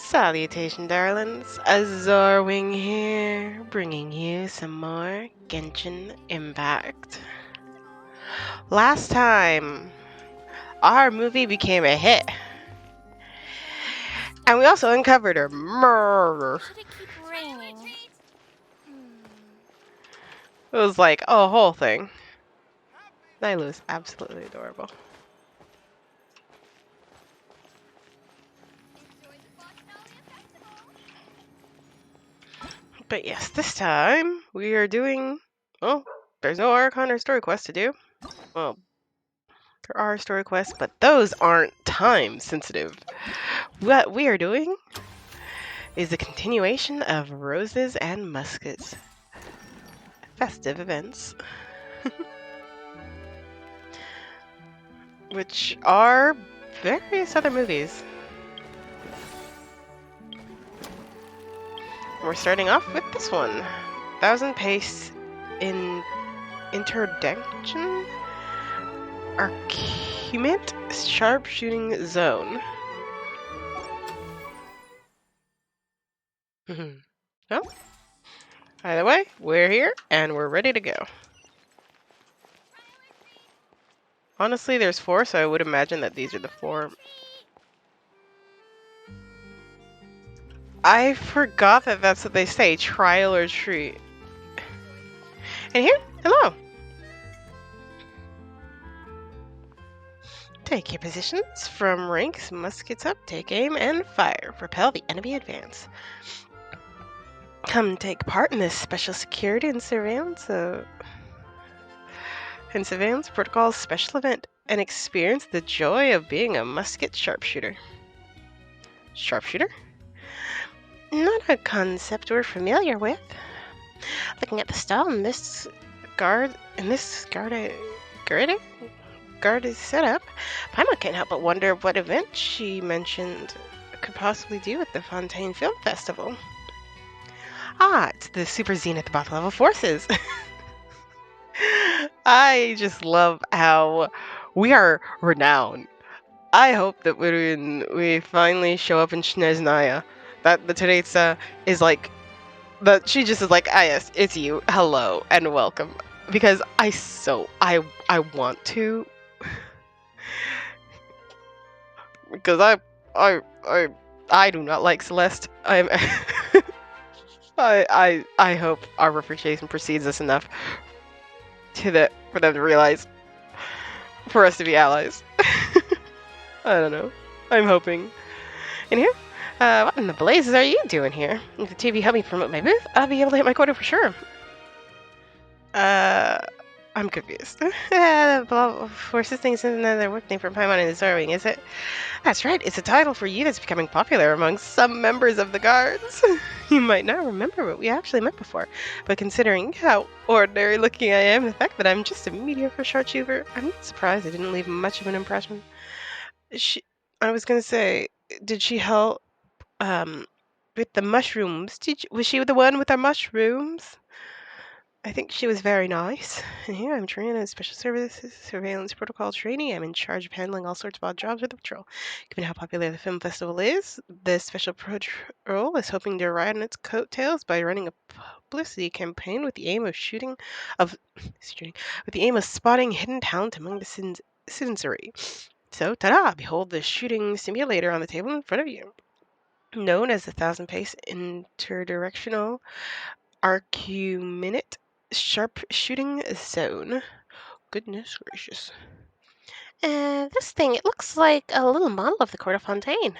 Salutation, darlings. Azorwing here, bringing you some more Genshin Impact. Last time, our movie became a hit. And we also uncovered a murder. Should it keep raining? It was like a whole thing. Nyla is absolutely adorable. But yes, this time we are doing. Well, there's no Archon or story quest to do. Well, there are story quests, but those aren't time sensitive. What we are doing is a continuation of Roses and Muskets festive events, which are various other movies. We're starting off with this one, 1000 Pace in Interdiction Arcumate Sharpshooting Zone. Well, either way, we're here and we're ready to go. Honestly, there's 4, so I would imagine that these are the 4. I forgot that that's what they say, trial or treat. And here, hello. Take your positions. From ranks, muskets up, take aim and fire. Repel the enemy advance. Come take part in this special security and surveillance protocol special event and experience the joy of being a musket sharpshooter. Sharpshooter? Not a concept we're familiar with. Looking at the stall in this guard is set up, Paimon can't help but wonder what event she mentioned could possibly do with the Fontaine Film Festival. Ah, it's the Super Zenith Both Level Forces. I just love how we are renowned. I hope that when we finally show up in Sneznaya, that the Teresa is like, that she just is like, ah yes, it's you, hello, and welcome. Because I want to. Because I do not like Celeste. I hope our reputation precedes us enough for them to realize, for us to be allies. I don't know. I'm hoping. In here? What in the blazes are you doing here? If the TV help me promote my booth, I'll be able to hit my quota for sure. I'm confused. Forces things is another work name for Paimon and Zorwing, is it? That's right, it's a title for you that's becoming popular among some members of the guards. You might not remember what we actually met before, but considering how ordinary looking I am, the fact that I'm just a mediocre sharpshooter, I'm not surprised I didn't leave much of an impression. I was gonna say, did she help with the mushrooms? Was she the one with our mushrooms? I think she was very nice. And here I'm trained as special services surveillance protocol trainee. I'm in charge of handling all sorts of odd jobs with the patrol. Given how popular the film festival is, the special patrol is hoping to ride on its coattails by running a publicity campaign with the aim of spotting hidden talent among the citizenry. So, ta-da! Behold the shooting simulator on the table in front of you. Known as the 1000 Pace Interdirectional Arcuminate Sharpshooting Zone. Goodness gracious. This thing, it looks like a little model of the Court of Fontaine.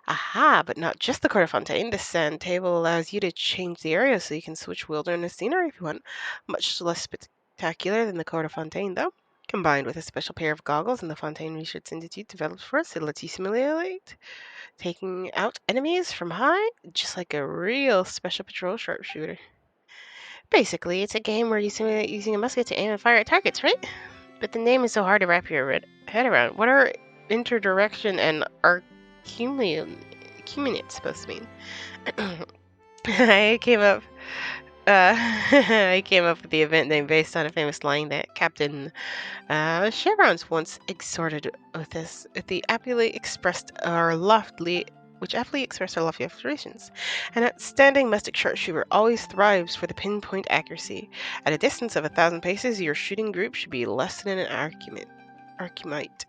Aha, but not just the Court of Fontaine. This sand table allows you to change the area so you can switch wilderness scenery if you want. Much less spectacular than the Court of Fontaine, though. Combined with a special pair of goggles and the Fontaine Research Institute developed for us, it lets you simulate taking out enemies from high, just like a real special patrol sharpshooter. Basically, it's a game where you simulate using a musket to aim and fire at targets, right? But the name is so hard to wrap your head around. What are interdirection and arcuminate supposed to mean? I came up with the event name based on a famous line that Captain Chevrons once exhorted with us. If the aptly expressed or loftily which aptly express our lofty aspirations. An outstanding musket sharpshooter always thrives for the pinpoint accuracy. At a distance of 1,000 paces, your shooting group should be less than an arcumite.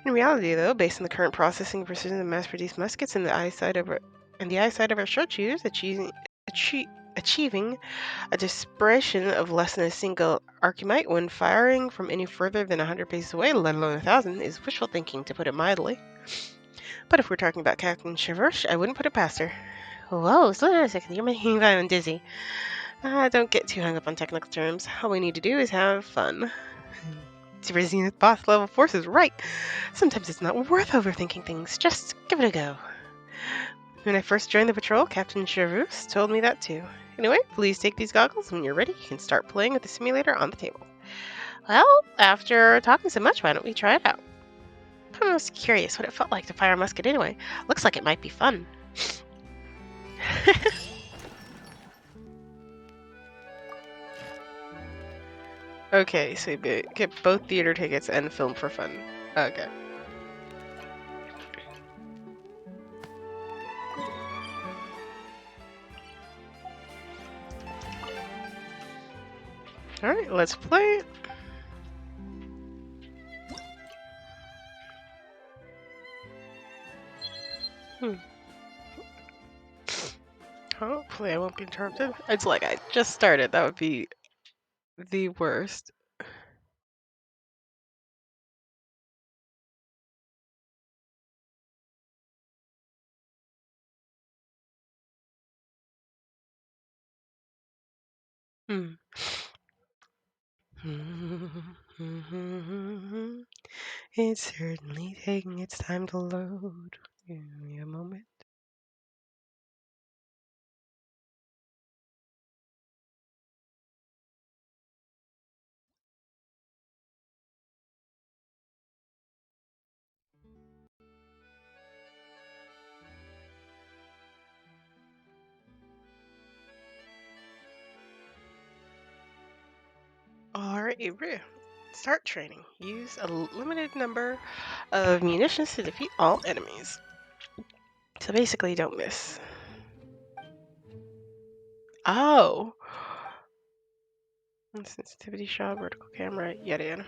In reality, though, based on the current processing and precision of mass-produced muskets and the eyesight of our sharpshooters, achieving a dispersion of less than a single arcumite when firing from any further than 100 paces away, let alone 1,000, is wishful thinking, to put it mildly. But if we're talking about Captain Chevroche, I wouldn't put it past her. Whoa, slow down a second. You're making me violent dizzy. Don't get too hung up on technical terms. All we need to do is have fun. Super Zenith boss level force is right. Sometimes it's not worth overthinking things. Just give it a go. When I first joined the patrol, Captain Chevroche told me that too. Anyway, please take these goggles. When you're ready, you can start playing with the simulator on the table. Well, after talking so much, why don't we try it out? I'm most curious what it felt like to fire a musket anyway. Looks like it might be fun. Okay, so you get both theater tickets and film for fun. Okay. Alright, let's play. Hopefully I won't be interrupted. It's like I just started. That would be the worst. Hmm. It's certainly taking its time to load. Give me a moment. Alright, start training. Use a limited number of munitions to defeat all enemies. So basically, don't miss. Oh! Sensitivity shot, vertical camera, yada yada.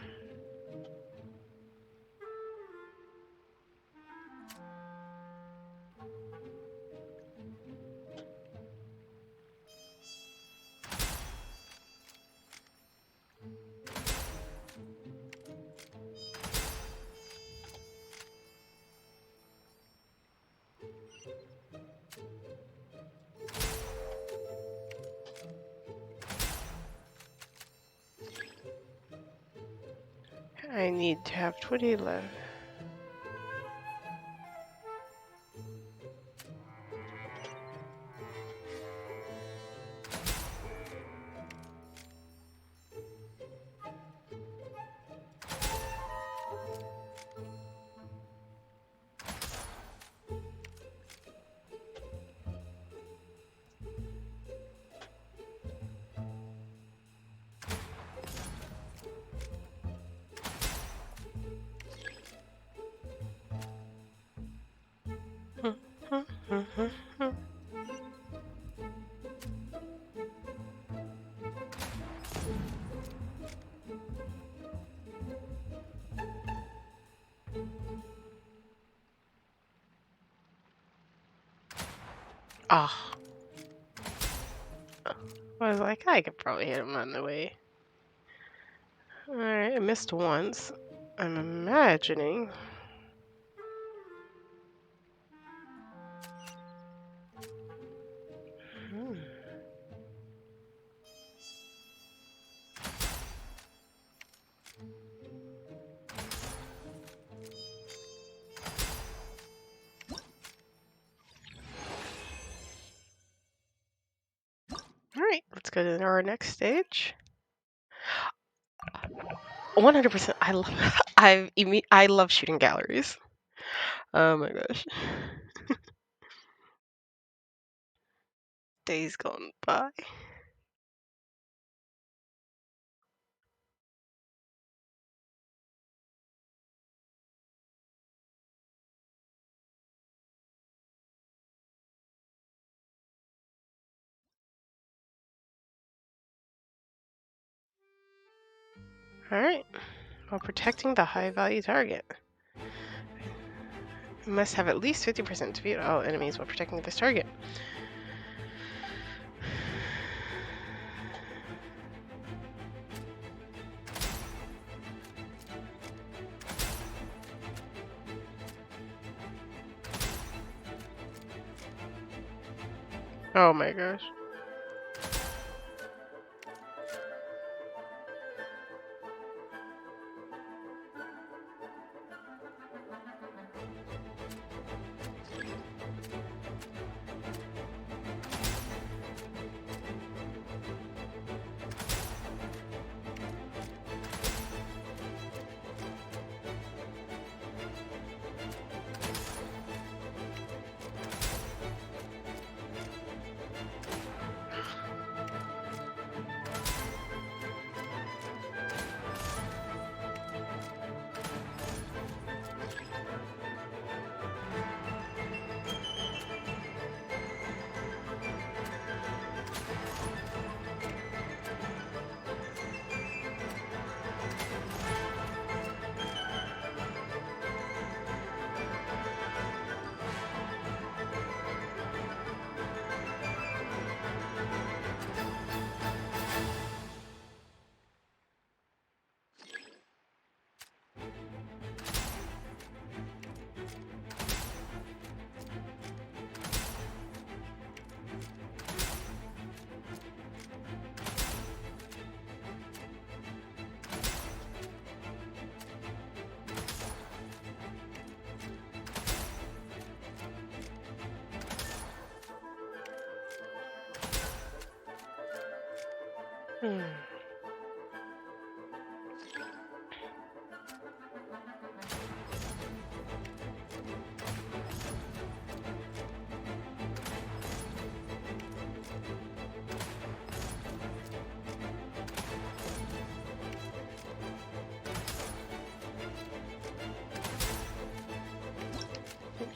I need to have 20 left. Ah. I was like, I could probably hit him on the way. Alright, I missed once. I'm imagining. Hmm. Alright, let's go to our next stage. 100%. I love shooting galleries. Oh my gosh. Days gone by. Alright. While protecting the high-value target. You must have at least 50% to beat all enemies while protecting this target. Oh my gosh. Hmm.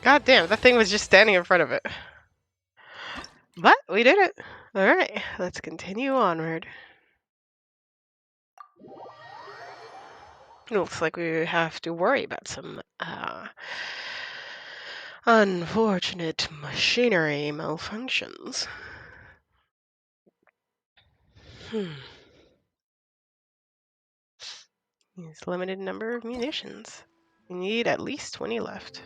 God damn, that thing was just standing in front of it. But we did it. Alright, let's continue onward. Looks like we have to worry about some unfortunate machinery malfunctions. Use limited number of munitions. We need at least 20 left.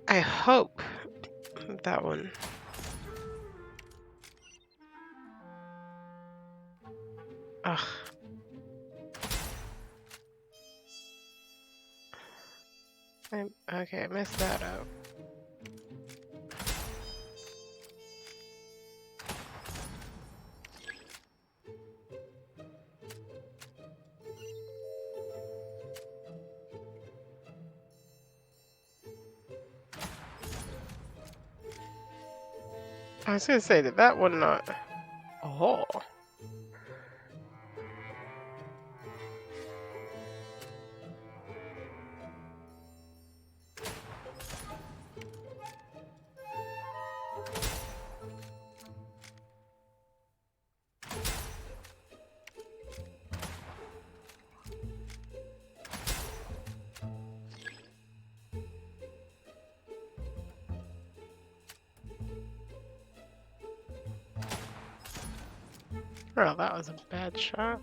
I hope that one. Ugh. Okay, I messed that up. I was gonna say that one not. Oh. Well, that was a bad shot.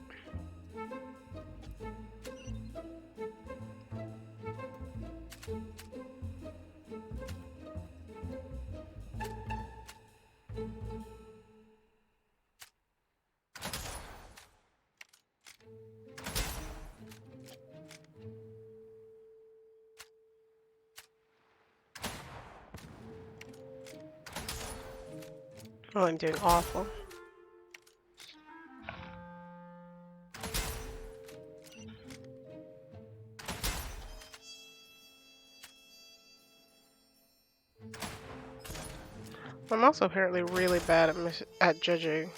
Oh, I'm doing awful. I'm also apparently really bad at judging.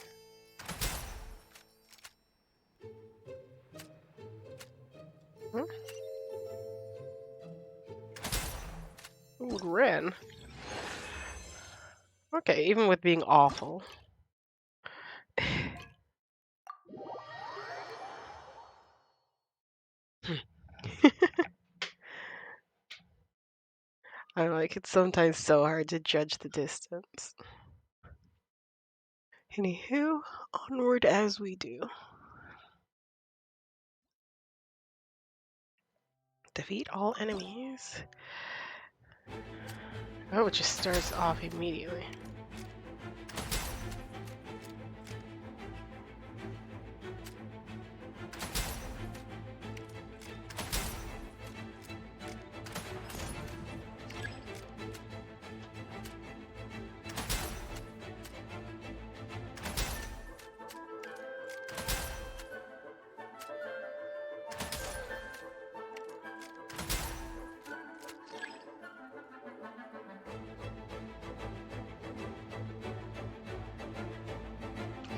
Hmm? Ooh, Ren. Okay, even with being awful. I'm like, it's sometimes so hard to judge the distance. Anywho, onward as we do. Defeat all enemies. Oh, it just starts off immediately.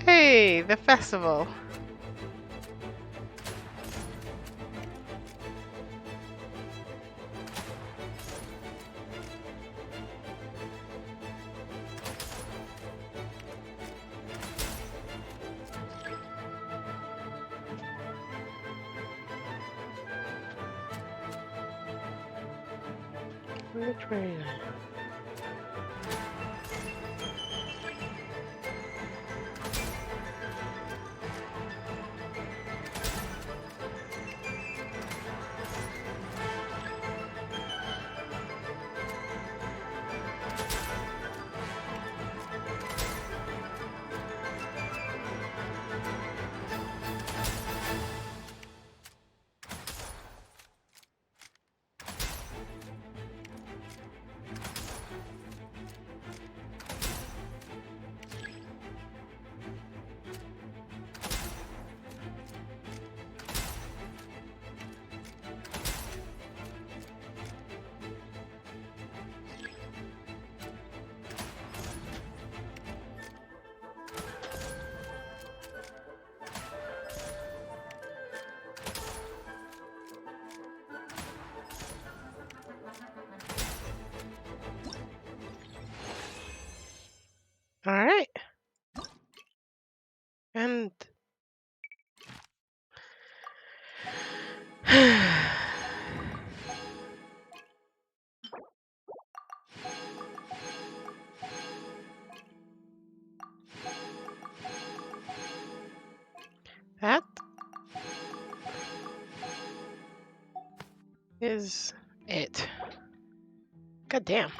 Hey, the festival. Which way? All right. And that is it. God damn.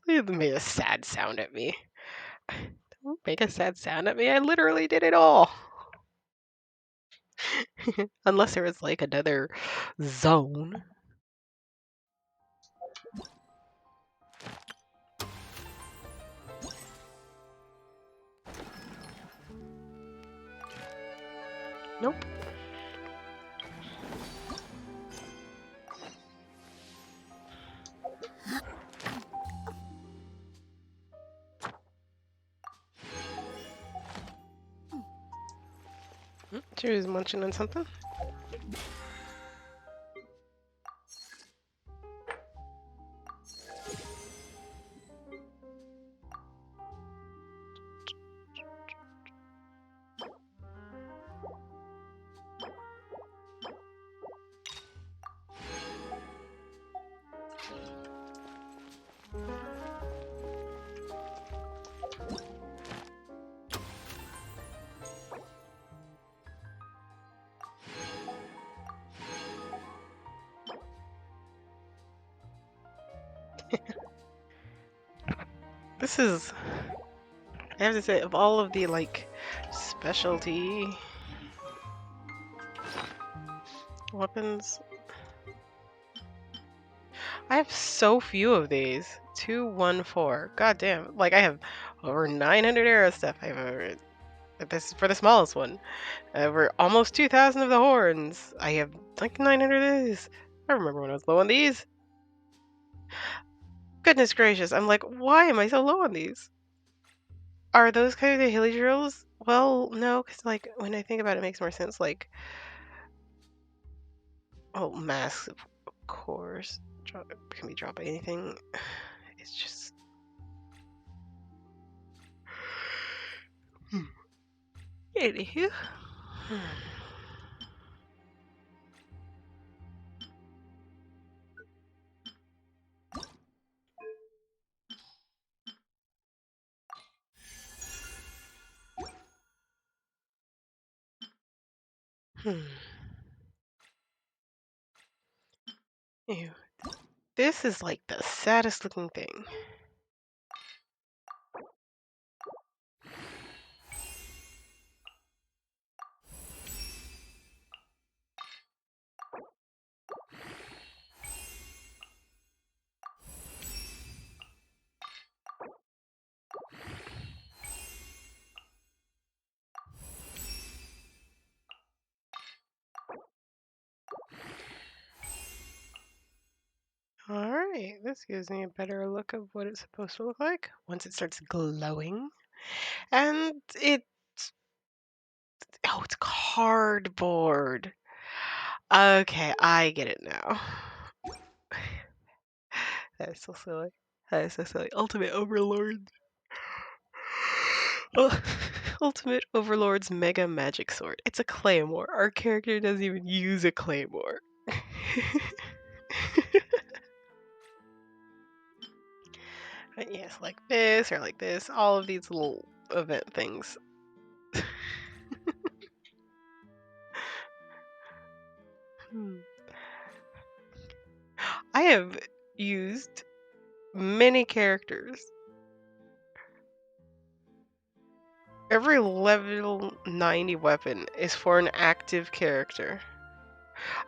It made a sad sound at me. Don't make a sad sound at me. I literally did it all. Unless there was like another zone. Nope. She was munching on something. This is, I have to say, of all of the like specialty weapons, I have so few of these. 214. God damn. Like I have over 900 arrow stuff. I have over, this is for the smallest one. Over almost 2,000 of the horns. I have like 900 of these. I remember when I was low on these. Goodness gracious. I'm like, why am I so low on these? Are those kind of the hilly drills? Well, no, because like when I think about it, it makes more sense. Like Oh, masks, of course. Can be dropped by anything. It's just. Anywho. Hmm. Ew. This is like the saddest looking thing. Alright, this gives me a better look of what it's supposed to look like once it starts glowing. And oh, it's cardboard. Okay, I get it now. That is so silly. That is so silly. Ultimate Overlord. Oh, Ultimate Overlord's Mega Magic Sword. It's a claymore. Our character doesn't even use a claymore. Yes, like this or like this. All of these little event things. I have used many characters. Every level 90 weapon is for an active character.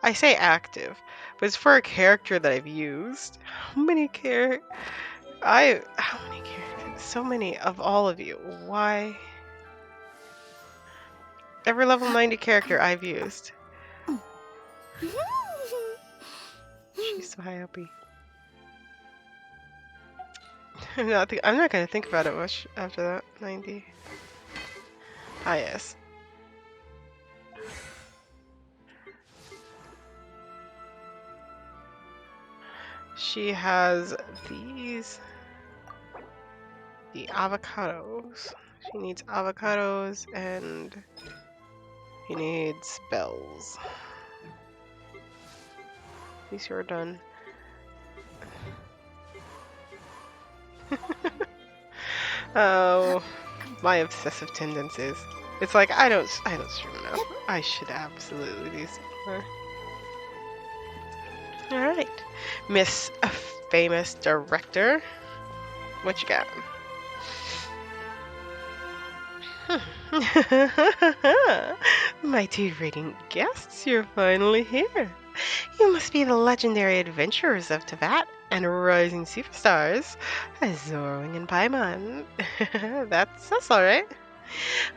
I say active, but it's for a character that I've used. How many how many characters? So many of all of you. Why? Every level 90 character I've used. She's so happy. I'm not gonna think about it much after that. 90. Ah, yes. She has these. The avocados. She needs avocados and he needs bells. These are done. Oh, my obsessive tendencies. It's like I don't stream enough. I should absolutely do some more. All right, Miss Famous Director, what you got? My two radiant guests, you're finally here. You must be the legendary adventurers of Teyvat and rising superstars, Zorwing and Paimon. That's us, all right.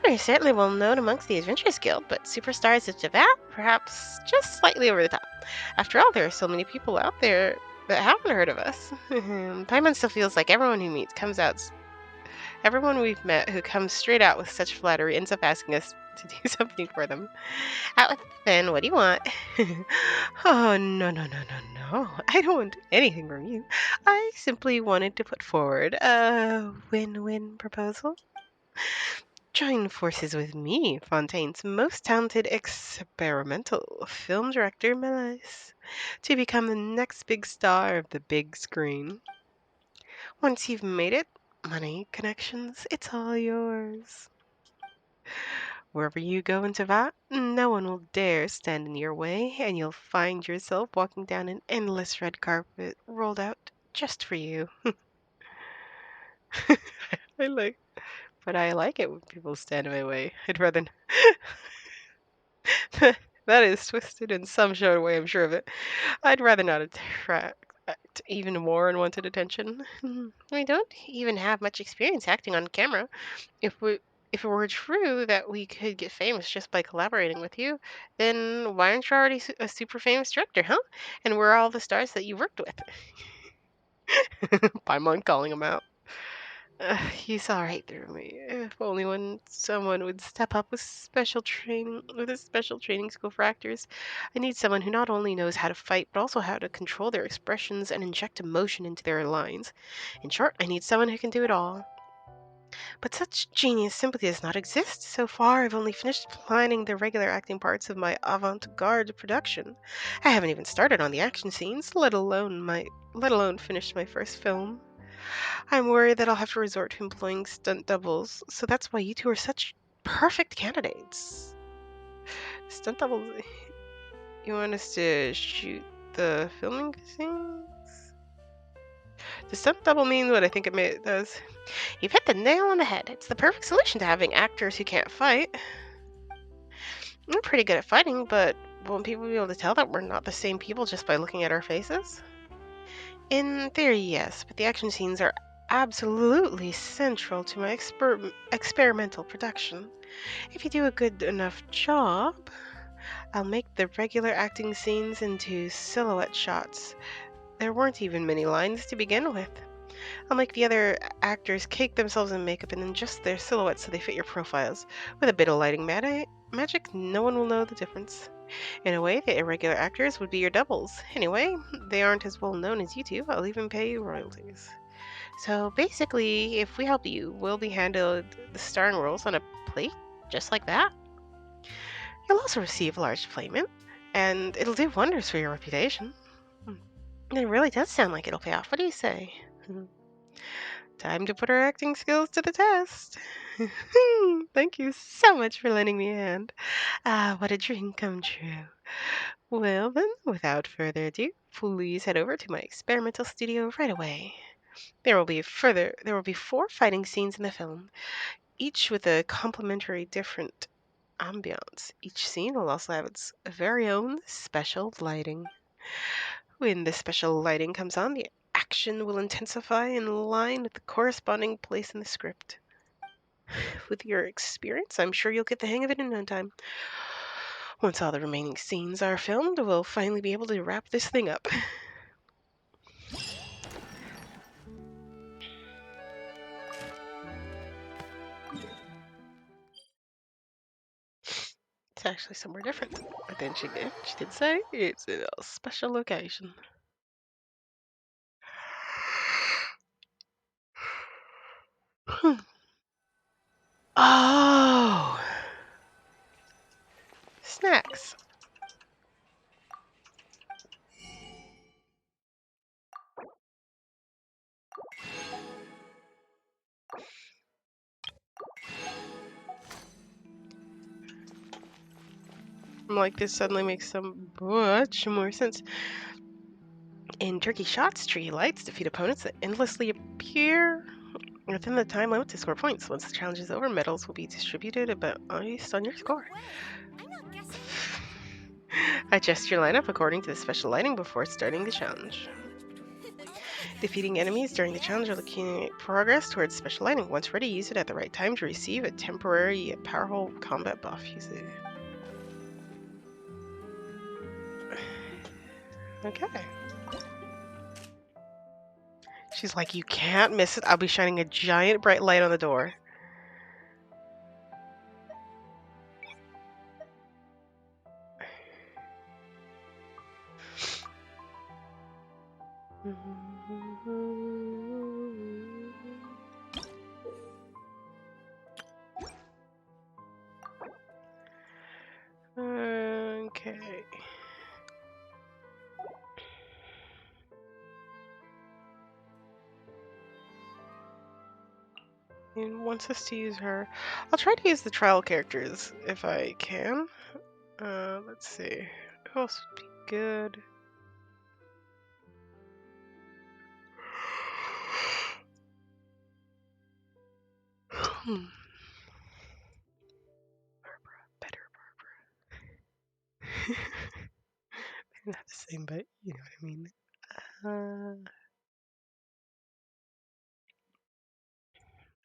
We're certainly well known amongst the Adventurers Guild, but superstars of Teyvat, perhaps just slightly over the top. After all, there are so many people out there that haven't heard of us. Paimon still feels like everyone we've met who comes straight out with such flattery ends up asking us to do something for them. Out with then, what do you want? Oh, no. I don't want anything from you. I simply wanted to put forward a win-win proposal. Join forces with me, Fontaine's most talented experimental film director, Melis, to become the next big star of the big screen. Once you've made it, money, connections, it's all yours. Wherever you go in Teyvat, no one will dare stand in your way, and you'll find yourself walking down an endless red carpet rolled out just for you. I like, but I like it when people stand in my way. I'd rather. That is twisted in some sort way, I'm sure of it. I'd rather not attract even more unwanted attention. We don't even have much experience acting on camera. If we if it were true that we could get famous just by collaborating with you, then why aren't you already a super famous director, huh? And we're all the stars that you worked with. Paimon calling him out. You saw right through me. If only someone would step up with a special training school for actors. I need someone who not only knows how to fight, but also how to control their expressions and inject emotion into their lines. In short, I need someone who can do it all. But such genius simply does not exist. So far, I've only finished planning the regular acting parts of my avant-garde production. I haven't even started on the action scenes, let alone finished my first film. I'm worried that I'll have to resort to employing stunt doubles, so that's why you two are such perfect candidates. Stunt doubles, you want us to shoot the filming scenes? Does stunt double mean what I think it does? You've hit the nail on the head. It's the perfect solution to having actors who can't fight. We're pretty good at fighting, but won't people be able to tell that we're not the same people just by looking at our faces? In theory, yes, but the action scenes are absolutely central to my experimental production. If you do a good enough job, I'll make the regular acting scenes into silhouette shots. There weren't even many lines to begin with. I'll make the other actors cake themselves in makeup and then just their silhouettes so they fit your profiles. With a bit of lighting magic, no one will know the difference. In a way, the irregular actors would be your doubles. Anyway, they aren't as well known as you two. I'll even pay you royalties. So basically, if we help you, we'll be handed the starring roles on a plate, just like that. You'll also receive a large payment, and it'll do wonders for your reputation. It really does sound like it'll pay off. What do you say? Time to put our acting skills to the test. Thank you so much for lending me a hand. Ah, what a dream come true. Well then, without further ado, please head over to my experimental studio right away. There will be 4 fighting scenes in the film, each with a complementary different ambiance. Each scene will also have its very own special lighting. When the special lighting comes on, the action will intensify in line with the corresponding place in the script. With your experience, I'm sure you'll get the hang of it in no time. Once all the remaining scenes are filmed, we'll finally be able to wrap this thing up. It's actually somewhere different. But then she did say it's in a special location. Oh! Snacks. I'm like, this suddenly makes so much more sense. In Turkey Shots, tree lights defeat opponents that endlessly appear within the time limit to score points. Once the challenge is over, medals will be distributed based on your score. Adjust your lineup according to the special lighting before starting the challenge. Defeating enemies during the challenge will accumulate progress towards special lighting. Once ready, use it at the right time to receive a temporary yet powerful combat buff. Okay. She's like, you can't miss it. I'll be shining a giant bright light on the door. Okay. And wants us to use her. I'll try to use the trial characters if I can. Let's see. Who else would be good? Hmm. Barbara. Better Barbara. They're not the same, but you know what I mean.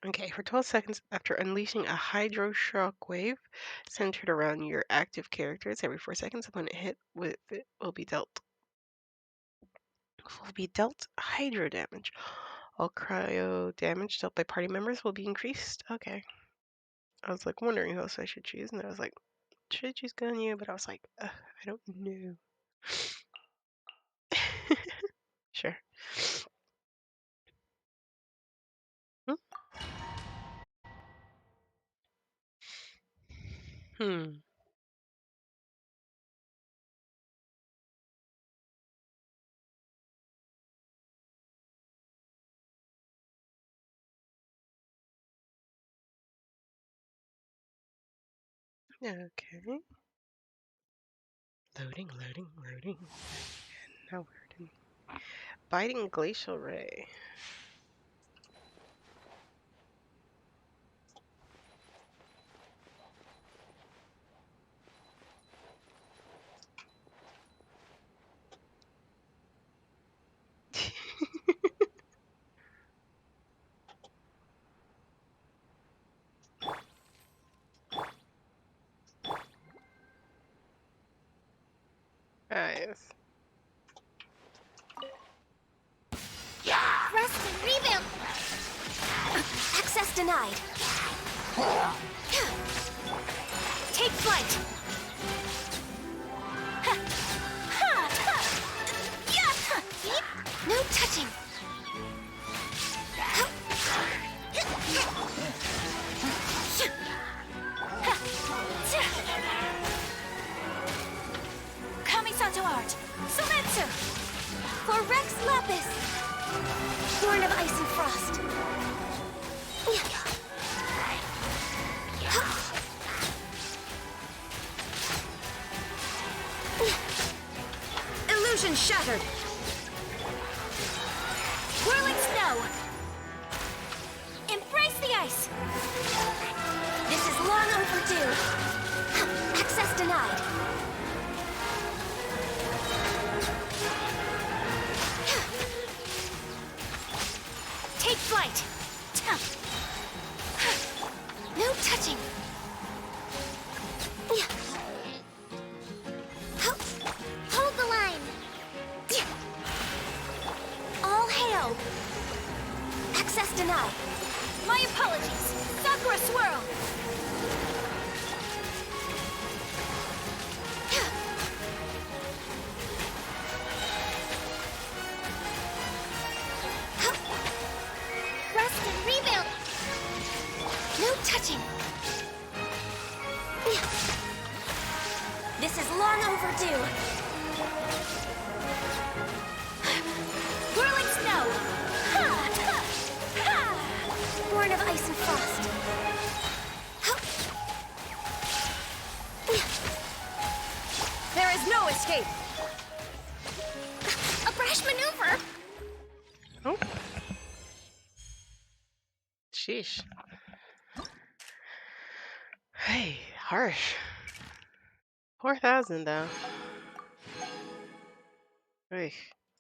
Okay, for 12 seconds after unleashing a hydro shock wave centered around your active characters, every 4 seconds, when it hit with it will be dealt hydro damage. All cryo damage dealt by party members will be increased. Okay. I was like wondering who else I should choose, and I was like, should I choose Ganyu? But I was like, I don't know. Sure. Hmm. Okay. Loading, loading, loading. And now we're in Biting Glacial Ray. Yes. Rest and rebuild! Access denied. Take flight! No touching! Kamisato art! Sometsu! For Rex Lapis! Born of ice and frost. Illusion shattered. Whirling snow. Embrace the ice. This is long overdue. Access denied. Take flight! No touching! Hold the line! All hail! Access denied. My apologies! Sakura swirl! Rest and rebuild! No touching! This is long overdue! Whirling snow! Born of ice and frost! There is no escape! A brash maneuver! Oh. Sheesh. Hey, harsh. 4,000 though. Oy,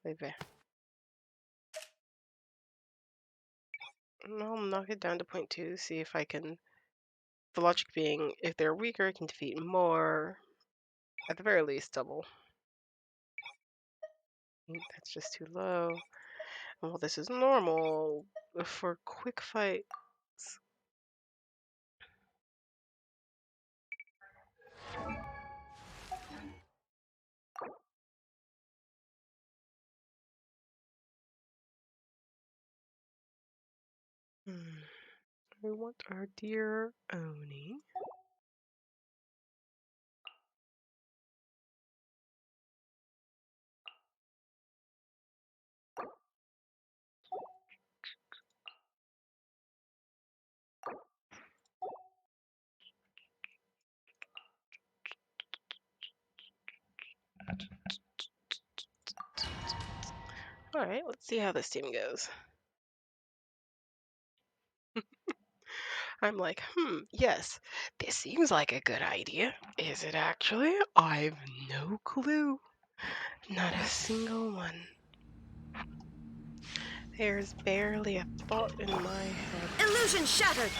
baby. I'll knock it down to 0.2, see if I can. The logic being, if they're weaker, I can defeat more. At the very least, double. That's just too low. Well, this is normal for quick fights. I want our dear Oni. Alright, let's see how this team goes. I'm like, yes, this seems like a good idea. Is it actually? I've no clue. Not a single one. There's barely a thought in my head. Illusion shattered!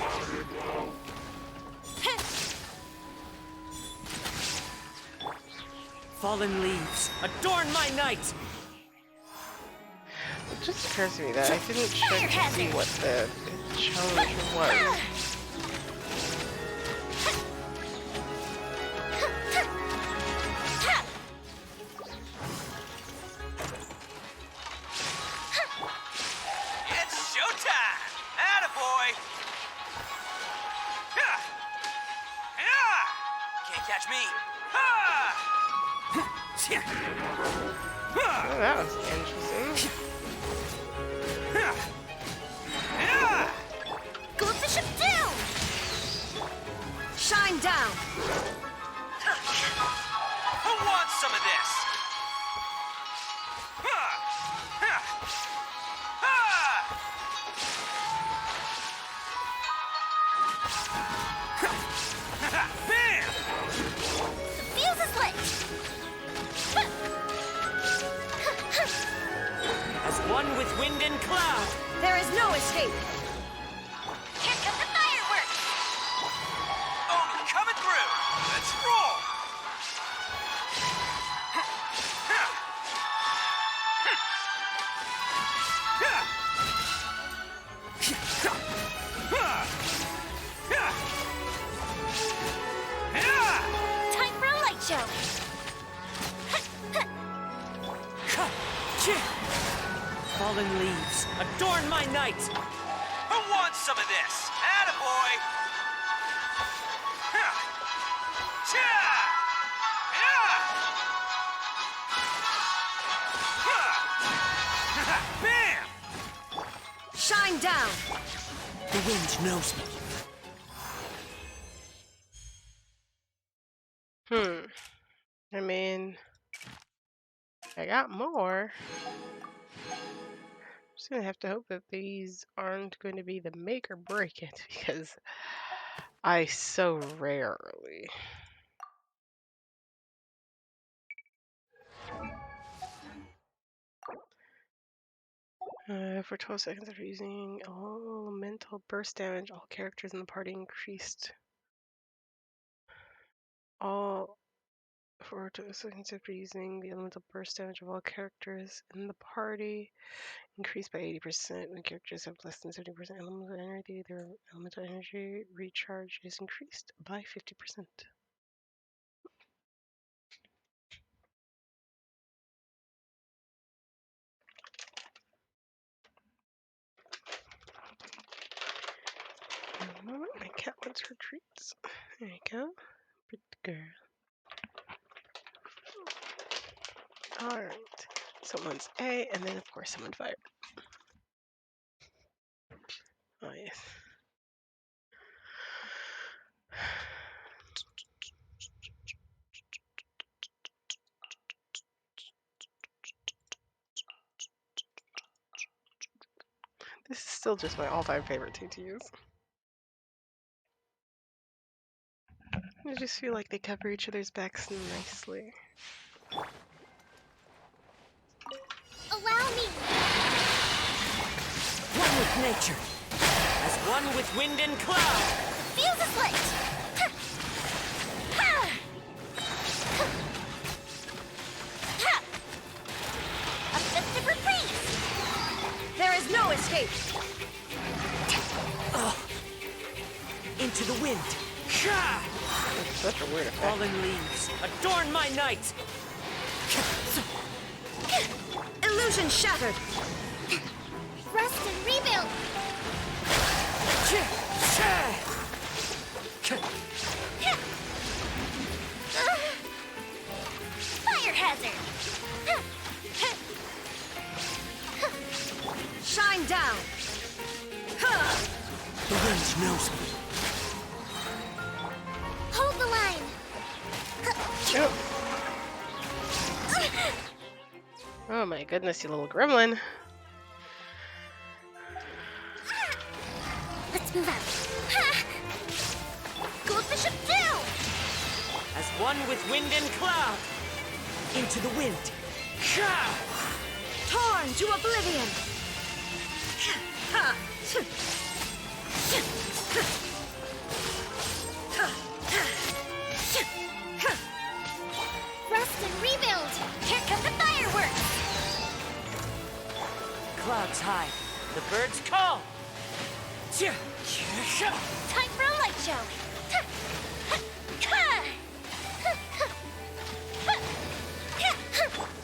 Fallen leaves, adorn my night! just occurs to me that I didn't check to see what the challenge was. It's showtime! Attaboy! Yeah! Yeah! Can't catch me! Oh, that was interesting. Go the ship down! Shine down! Who wants some of this? Bam! The fuse is lit! As one with wind and cloud. There is no escape! Here come the fireworks! Omi coming through. Let's roll. Time for a light show! Fallen leaves, adorn my night! Who wants some of this? Attaboy! Bam! Shine down! The wind knows me. I mean, I got more. Just gonna have to hope that these aren't going to be the make or break it because I so rarely. For 12 seconds after using elemental burst damage, all characters in the party increased. For 12 seconds after using the elemental burst damage of all characters in the party increased by 80%. When characters have less than 70% elemental energy, their elemental energy recharge is increased by 50%. My cat wants her treats. There you go. Pretty girl. Alright. Someone's A, and then of course someone fire. Oh yes. This is still just my all-time favorite thing to use. I just feel like they cover each other's backs nicely. Allow me! One with nature. As one with wind and cloud. Fuse is lit! A festive reprise! There is no escape! Into the wind. It's such a weird effect. Fallen leaves, adorn my night. Illusion shattered! Rest and rebuild! Fire hazard! Shine down! The wind knows me. Hold the line! Oh my goodness, you little gremlin. Let's move out! Go the ship down! As one with wind and cloud. Into the wind. Torn to oblivion! Rest and rebuild! Here come the fireworks! clouds high, the birds call. Time for a light show.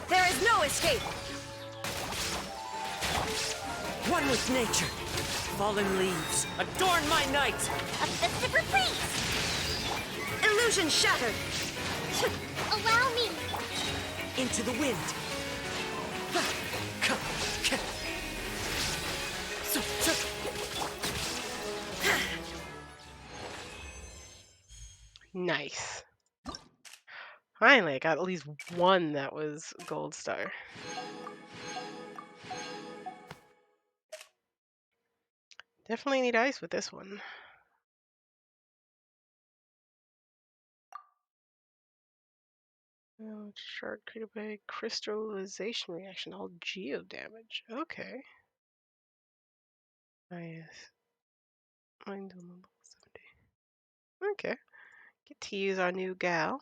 There is no escape. One with nature. Fallen leaves adorn my night. A festive reprise. Illusion shattered. Allow me. Into the wind. Nice. Finally, I got at least one that was gold star. Definitely need ice with this one. Oh, shard created by crystallization reaction, all geo damage. Okay. Ah, yes. Mine's on level 70. Okay. Get to use our new gal.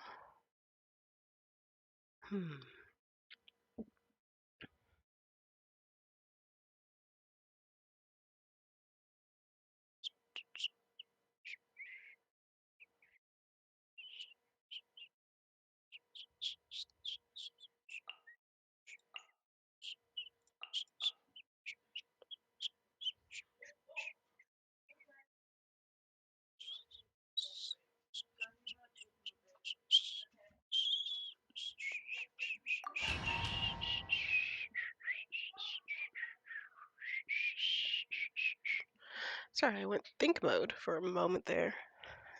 Sorry, I went think mode for a moment there.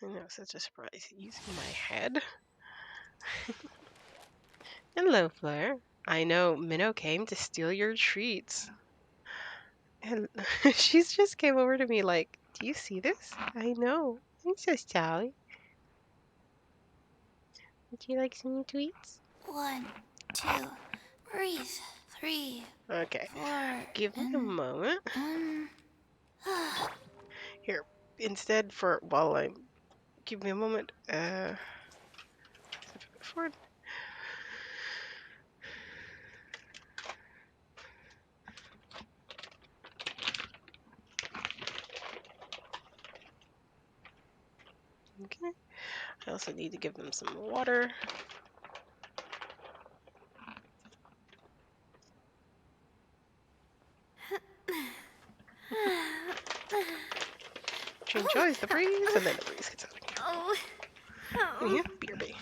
And that was such a surprise. Using my head. Hello, Flare. I know Minnow came to steal your treats. And she's just came over to me like, do you see this? I know. I'm so sorry. Would you like some tweets? 1, 2, breathe. 3, Okay. 4, Give me a and moment. 1. Here, instead for while I'm give me a moment. Forward. Okay. I also need to give them some water. She enjoys the breeze, and then the breeze gets out of here. Oh. Yeah, BRB.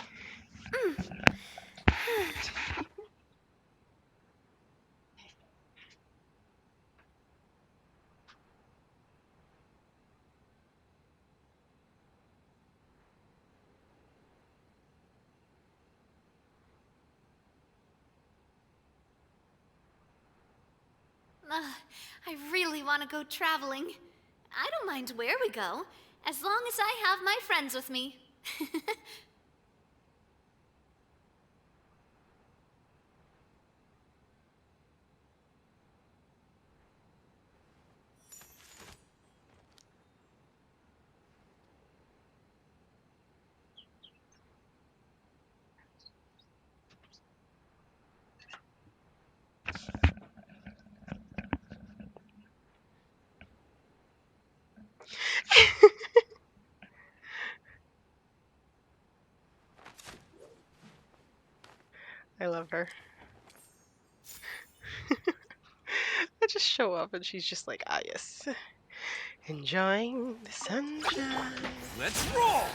I really want to go traveling. I don't mind where we go, as long as I have my friends with me. I love her. I just show up and she's just like, ah, yes. Enjoying the sunshine. Let's roll!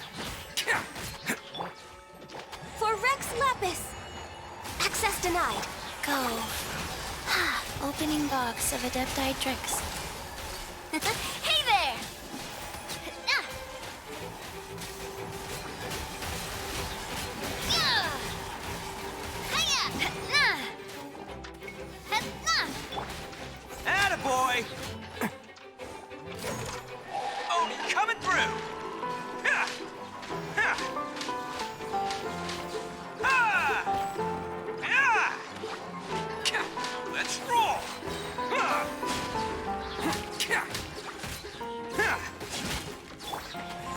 For Rex Lapis! Access denied. Go. Opening box of Adepti tricks. Hey there! Attaboy! Oh, coming through! Ha! Ha! Ah! Ah! Let's roll! Ha! Ha!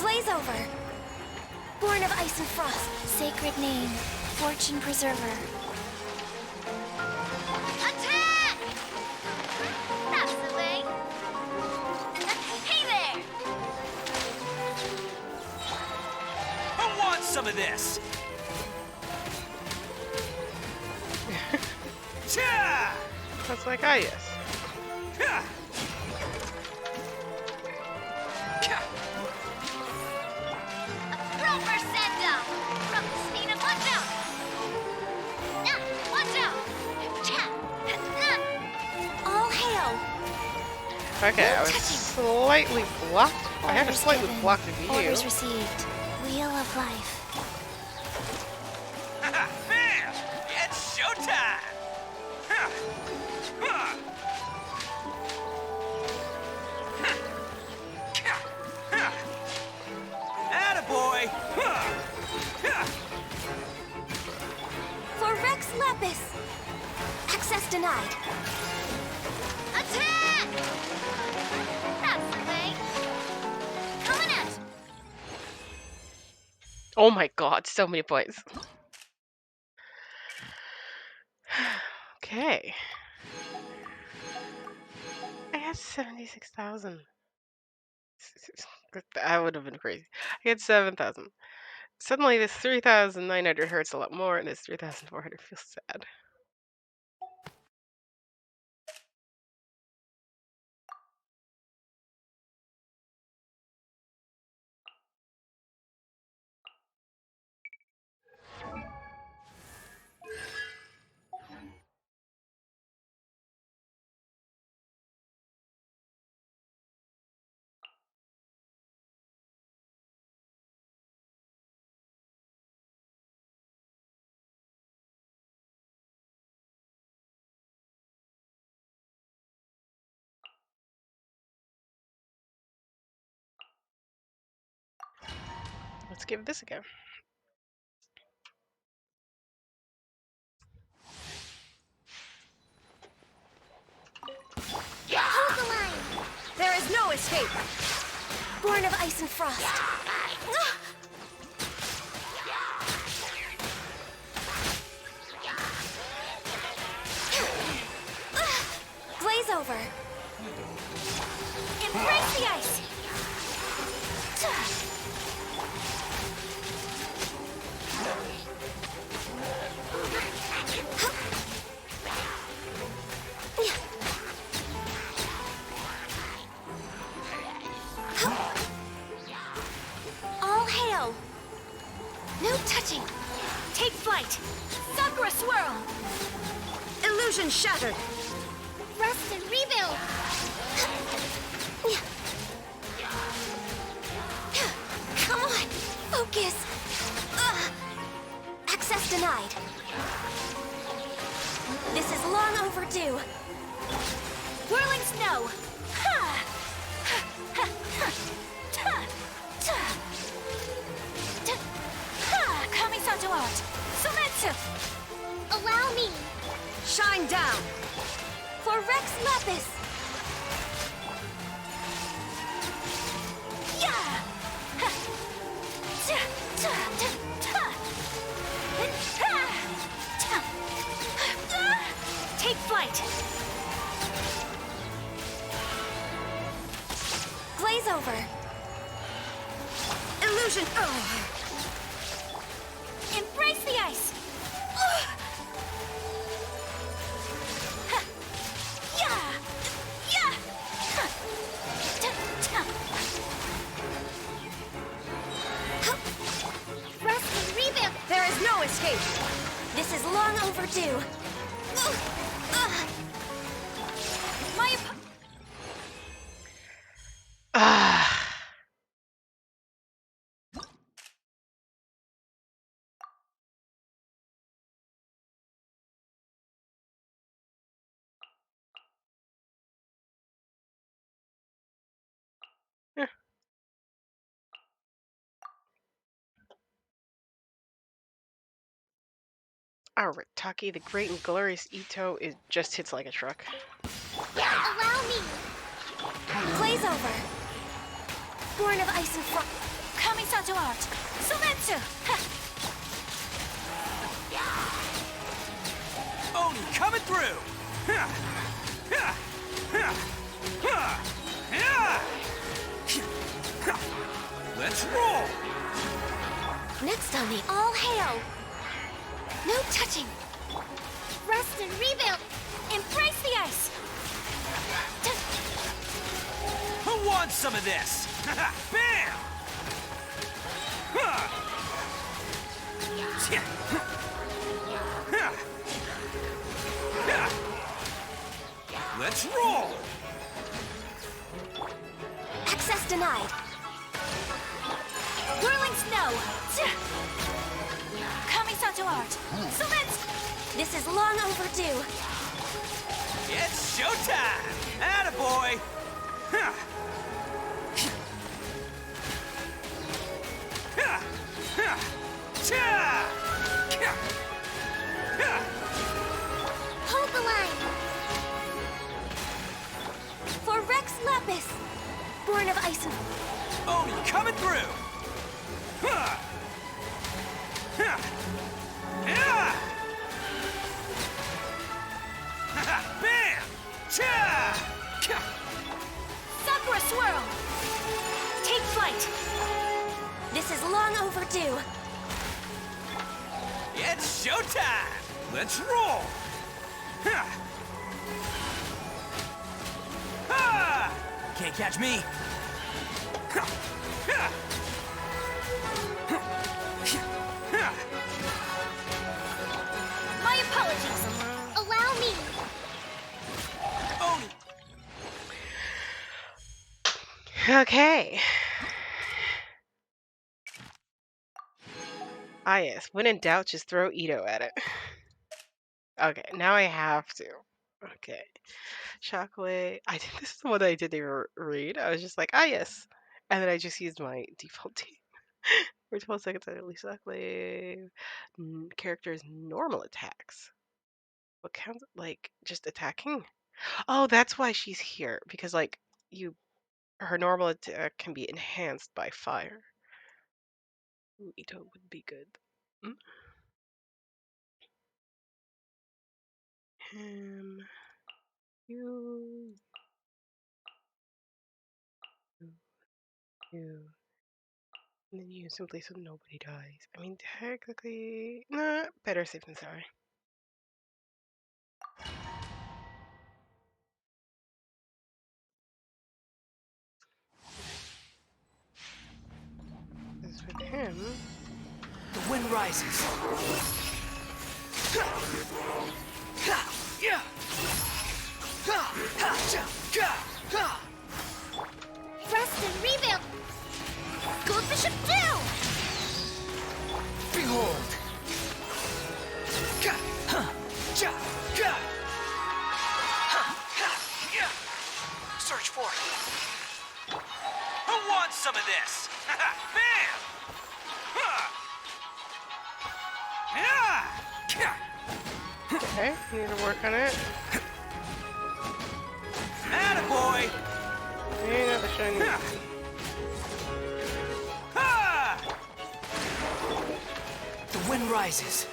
Blaze over. Born of ice and frost, sacred name, fortune preserver. Attack! some of this. Cha! That's like, ah, yes. Ha! Ka! Proper send-up from the speed of watch out! Watch out! All hail! Okay, I was slightly blocked. I had a Orders slightly given, blocked view. Orders received. Wheel of life. Bam! It's showtime! Ha! Ha! Ha! Ha! Attaboy! Ha! Ha! For Rex Lapis! Access denied. Attack! That's the way. Coming at. Oh my god, so many points. Okay. I had 76,000. That would have been crazy. I had 7,000. Suddenly this 3,900 hurts a lot more and this 3,400 feels sad. Let's give this a go. Hold the line! There is no escape! Born of ice and frost. Glaze over. Embrace the ice! All hail! No touching! Take flight! Sakura swirl! Illusion shattered! Rest and rebuild! Come on! Focus! Access denied. This is long overdue. Whirling snow! Kamisato art! Sumetsu! Allow me! Shine down! For Rex Lapis! Yeah! Take flight! Glaze over! Illusion! Embrace the ice! Yeah! Yeah! Rest and rebuild! There is no escape! This is long overdue! My Ah. Eh. Alright, Taki, the great and glorious Ito just hits like a truck. Allow me! Glaze over! Born of ice and frost. Kamisato art! Sumetsu! Oni coming through! Ha! Ha! Ha! Ha! Ha! Let's roll! Next on the all hail. No touching. Rest and rebuild. Embrace the ice. Who wants some of this? Bam! Huh. Tja. Huh. Yeah. Let's roll! Access denied. Whirling snow. Kamisato art. So this is long overdue. It's showtime! Attaboy! Huh. Huh. Huh. Tja. Huh. Hold the line. For Rex Lapis, born of ice and... Oni coming through! Huh. Huh. Yeah. Bam! Cha! Sakura Swirl! Take flight! This is long overdue. It's showtime! Let's roll! Huh. Ha! Can't catch me! Ha. Ha. Ha. My apologies. Allow me. Oni! Okay. Ah, yes. When in doubt, just throw Ito at it. Okay, now I have to. Okay. Shockwave. This is the one that I didn't even read. I was just like, ah, yes. And then I just used my default team. For 12 seconds, I release Shockwave. Character's normal attacks. What counts? Like, just attacking? Oh, that's why she's here. Because, like, her normal attack can be enhanced by fire. Ooh, Ito would be good. Him. You. You. And then you simply so nobody dies. I mean, technically, nah, better safe than sorry. This is with him. The wind rises. Yeah. Rest and rebuild. Go Bishop down. Behold. Search for it. Who wants some of this? Bam! Okay, need to work on it. Attaboy! Ain't got the shiny. The wind rises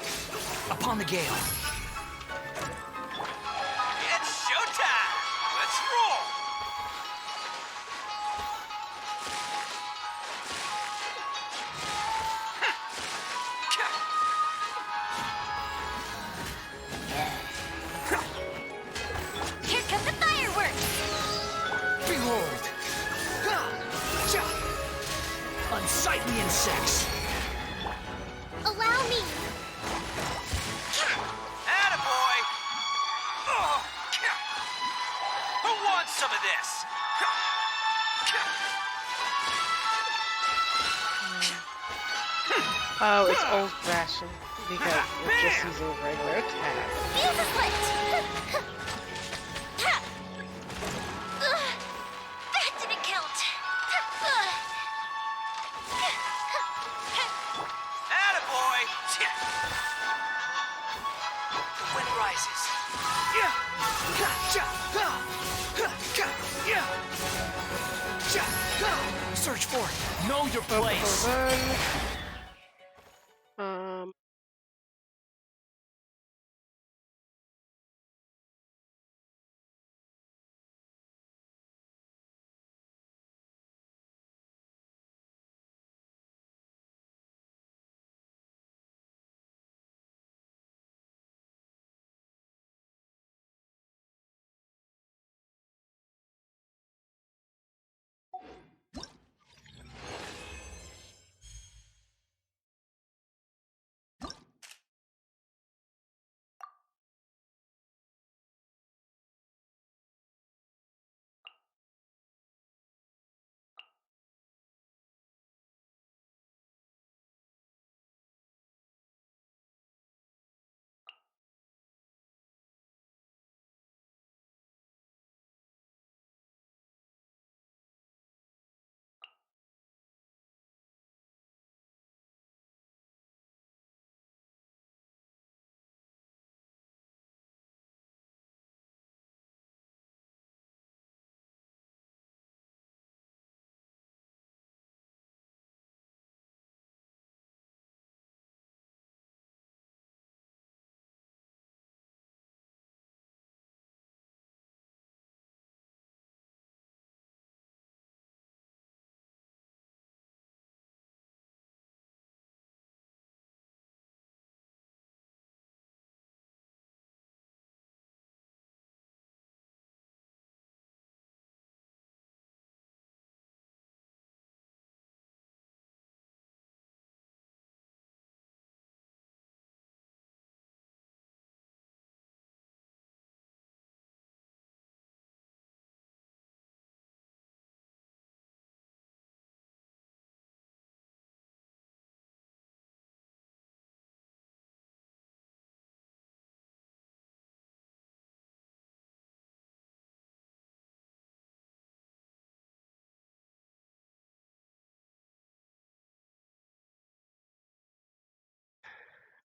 upon the gale. It's showtime! Let's roll! Here come the fireworks. Behold! Unsightly insects! Allow me. Attaboy! Oh. Who wants some of this? Oh, it's old-fashioned because we're just using regular attacks. Fuse is lit. That didn't count. Attaboy! The wind rises. Search for it. Know your place. Run.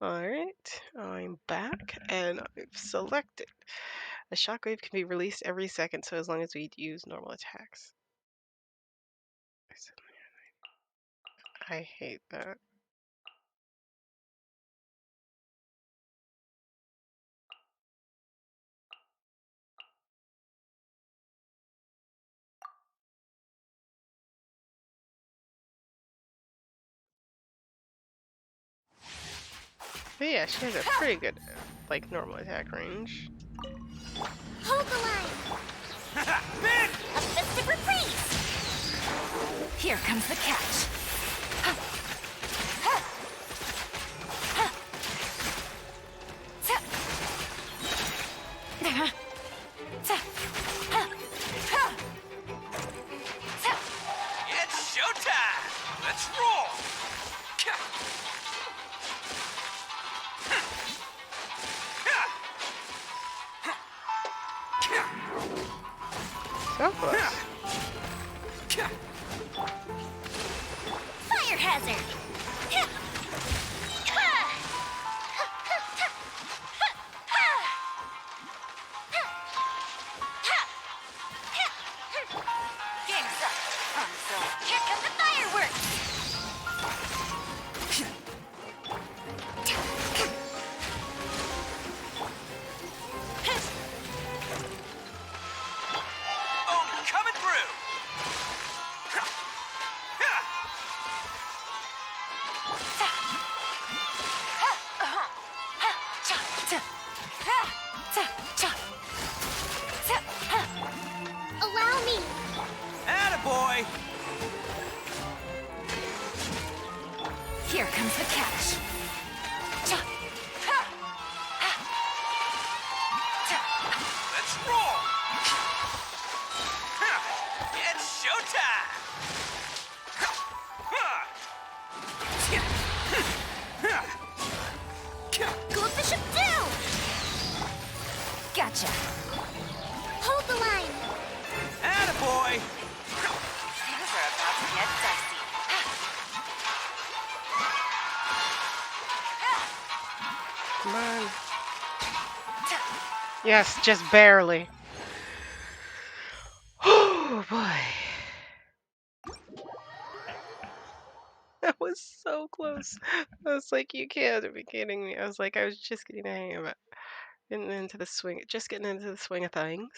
Alright, I'm back and I've selected. A shockwave can be released every second, so as long as we use normal attacks. I hate that. But yeah, she has a pretty good, like, normal attack range. Hold the line. Ben! A festive reprise. Here comes the catch. It's showtime! Let's roll! So close. Fire hazard. Game's up. So here come the fireworks. Oh, coming through! Allow me. Attaboy! Here comes the catch. Let's roll! It's showtime! Gold Bishop down. Gotcha. Hold the line. Attaboy! Things are about to get dicey. Come on. Yes, just barely. Oh boy. That was so close. I was like, you can't be kidding me. I was like, I was just getting the hang of it. Getting into the swing, just getting into the swing of things.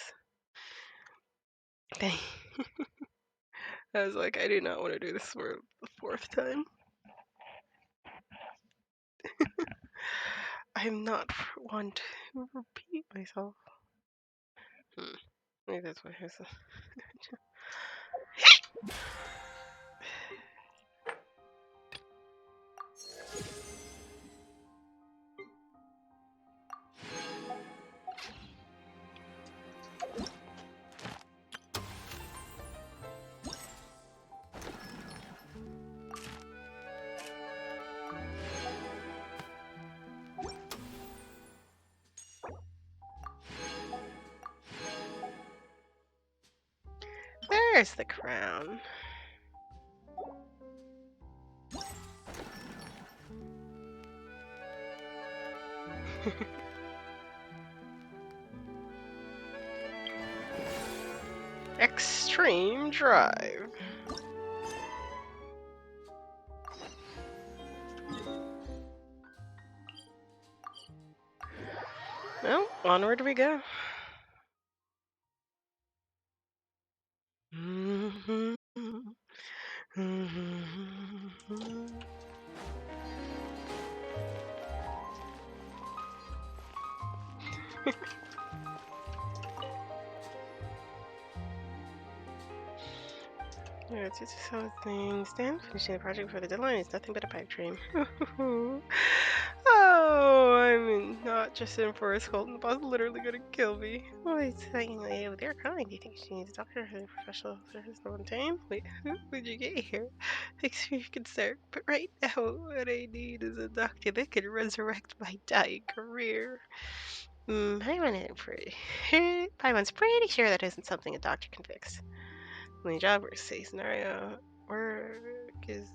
I was like, I do not want to do this for the fourth time. I'm not one to repeat myself. Maybe that's what I said. There's the crown. Extreme Drive. Well, onward we go. Yeah, it's just some things. Dan, finishing the project before the deadline is nothing but a pipe dream. Oh, I'm not just in for a scold, and the boss is literally gonna kill me. Wait, with your crying, do you think she needs a doctor for professional service to maintain? Wait, when'd you get here? Thanks for your concern, but right now, what I need is a doctor that can resurrect my dying career. Paimon's pretty sure that isn't something a doctor can fix. My job, worst case scenario, work is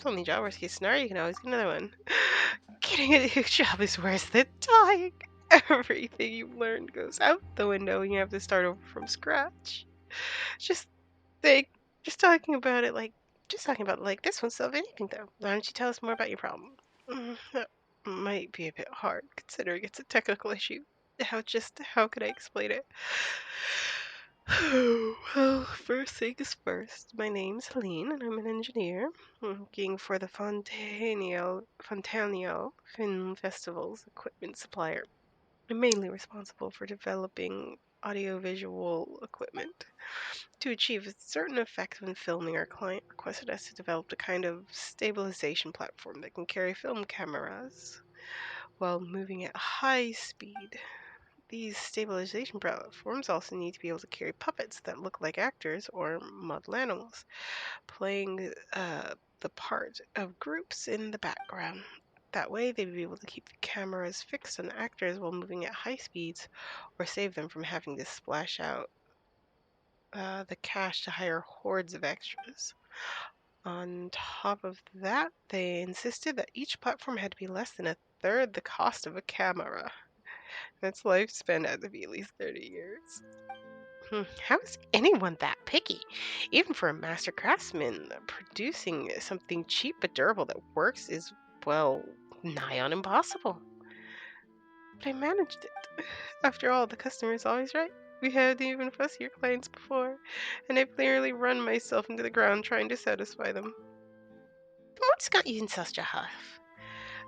It's only a job. Worst case scenario, you can always get another one. Getting a new job is worse than dying. Everything you've learned goes out the window and you have to start over from scratch. Just think, just talking about it like this won't solve anything though. Why don't you tell us more about your problem? That might be a bit hard considering it's a technical issue. How could I explain it? Well, first things first. My name's Helene and I'm an engineer working for the Fontanio Film Festival's equipment supplier. I'm mainly responsible for developing audiovisual equipment. To achieve a certain effect when filming, our client requested us to develop a kind of stabilization platform that can carry film cameras while moving at high speed. These stabilization platforms also need to be able to carry puppets that look like actors or model animals, playing the part of groups in the background. That way, they'd be able to keep the cameras fixed on actors while moving at high speeds, or save them from having to splash out the cash to hire hordes of extras. On top of that, they insisted that each platform had to be less than a third the cost of a camera. Its lifespan had to be at least 30 years. How is anyone that picky? Even for a master craftsman, producing something cheap but durable that works is, well, nigh on impossible. But I managed it. After all, the customer is always right. We had even fussier clients before, and I've nearly run myself into the ground trying to satisfy them. What's got you in such a huff?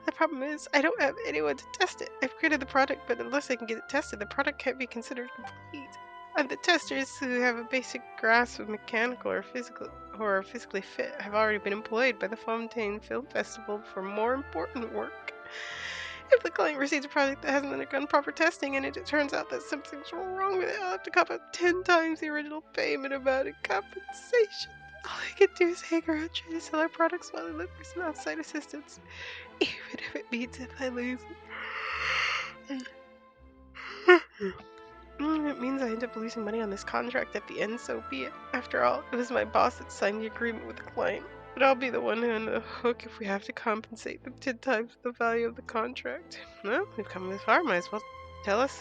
The problem is, I don't have anyone to test it. I've created the product, but unless I can get it tested, the product can't be considered complete. And the testers who have a basic grasp of mechanical or physical or are physically fit have already been employed by the Fontaine Film Festival for more important work. If the client receives a product that hasn't undergone proper testing and it turns out that something's wrong with it, I'll have to cough up 10 times the original payment amount in compensation. All I can do is hang around trying to sell our products while I look for some outside assistance, even if it means if I lose. It means I end up losing money on this contract at the end, so be it. After all, it was my boss that signed the agreement with the client. But I'll be the one on the hook if we have to compensate them 10 times the value of the contract. Well, we've come this far, might as well tell us.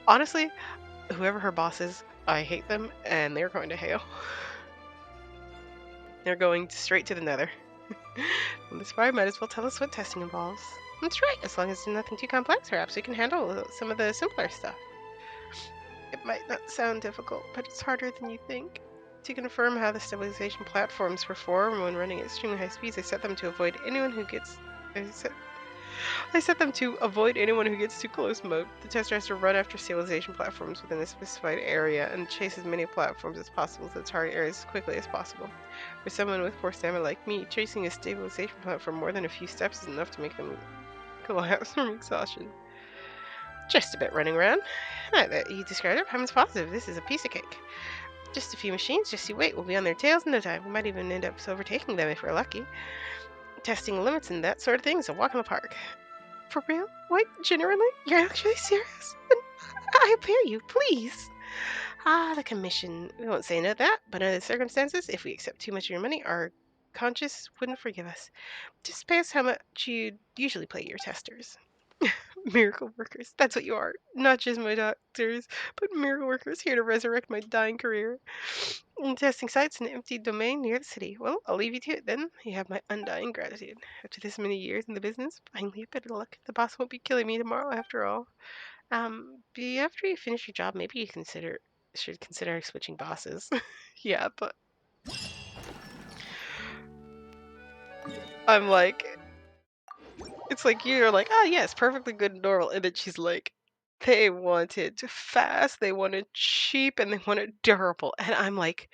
Honestly, whoever her boss is, I hate them, and they're going to hell. They're going straight to the nether. From this far, might as well tell us what testing involves. That's right, as long as it's nothing too complex, perhaps we can handle some of the simpler stuff. It might not sound difficult, but it's harder than you think. To confirm how the stabilization platforms perform when running at extremely high speeds, I set them to avoid anyone who gets too close mode. The tester has to run after stabilization platforms within a specified area and chase as many platforms as possible to the target areas as quickly as possible. For someone with poor stamina like me, chasing a stabilization platform more than a few steps is enough to make them collapse from exhaustion. Just a bit running around. You described it. I'm positive this is a piece of cake. Just a few machines, just you wait. We'll be on their tails in no time. We might even end up overtaking them if we're lucky. Testing limits and that sort of thing is a walk in the park. For real? What? Generally? You're actually serious? Then I implore you, please. The commission. We won't say no to that, but under the circumstances, if we accept too much of your money, our conscience wouldn't forgive us. Just pay us how much you'd usually pay your testers. Miracle workers. That's what you are. Not just my doctors, but miracle workers here to resurrect my dying career. Testing sites in an empty domain near the city. Well, I'll leave you to it then. You have my undying gratitude. After this many years in the business, finally a bit of luck. The boss won't be killing me tomorrow after all. After you finish your job, maybe you should consider switching bosses. Yeah, but I'm like, it's like you're like, oh yes, perfectly good and normal, and then she's like, they wanted fast, they wanted cheap, and they wanted durable, and I'm like,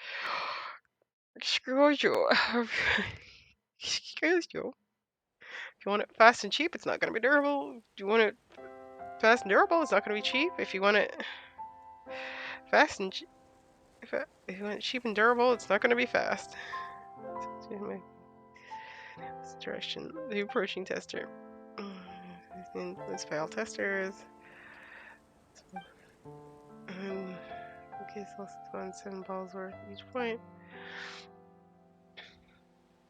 screw you, screw you. If you want it fast and cheap, it's not going to be durable. If you want it fast and durable, it's not going to be cheap. If you want it fast and if you want it cheap and durable, it's not going to be fast. Direction. The approaching tester. Influence fail testers. Okay, so let's go on 7 balls worth each point.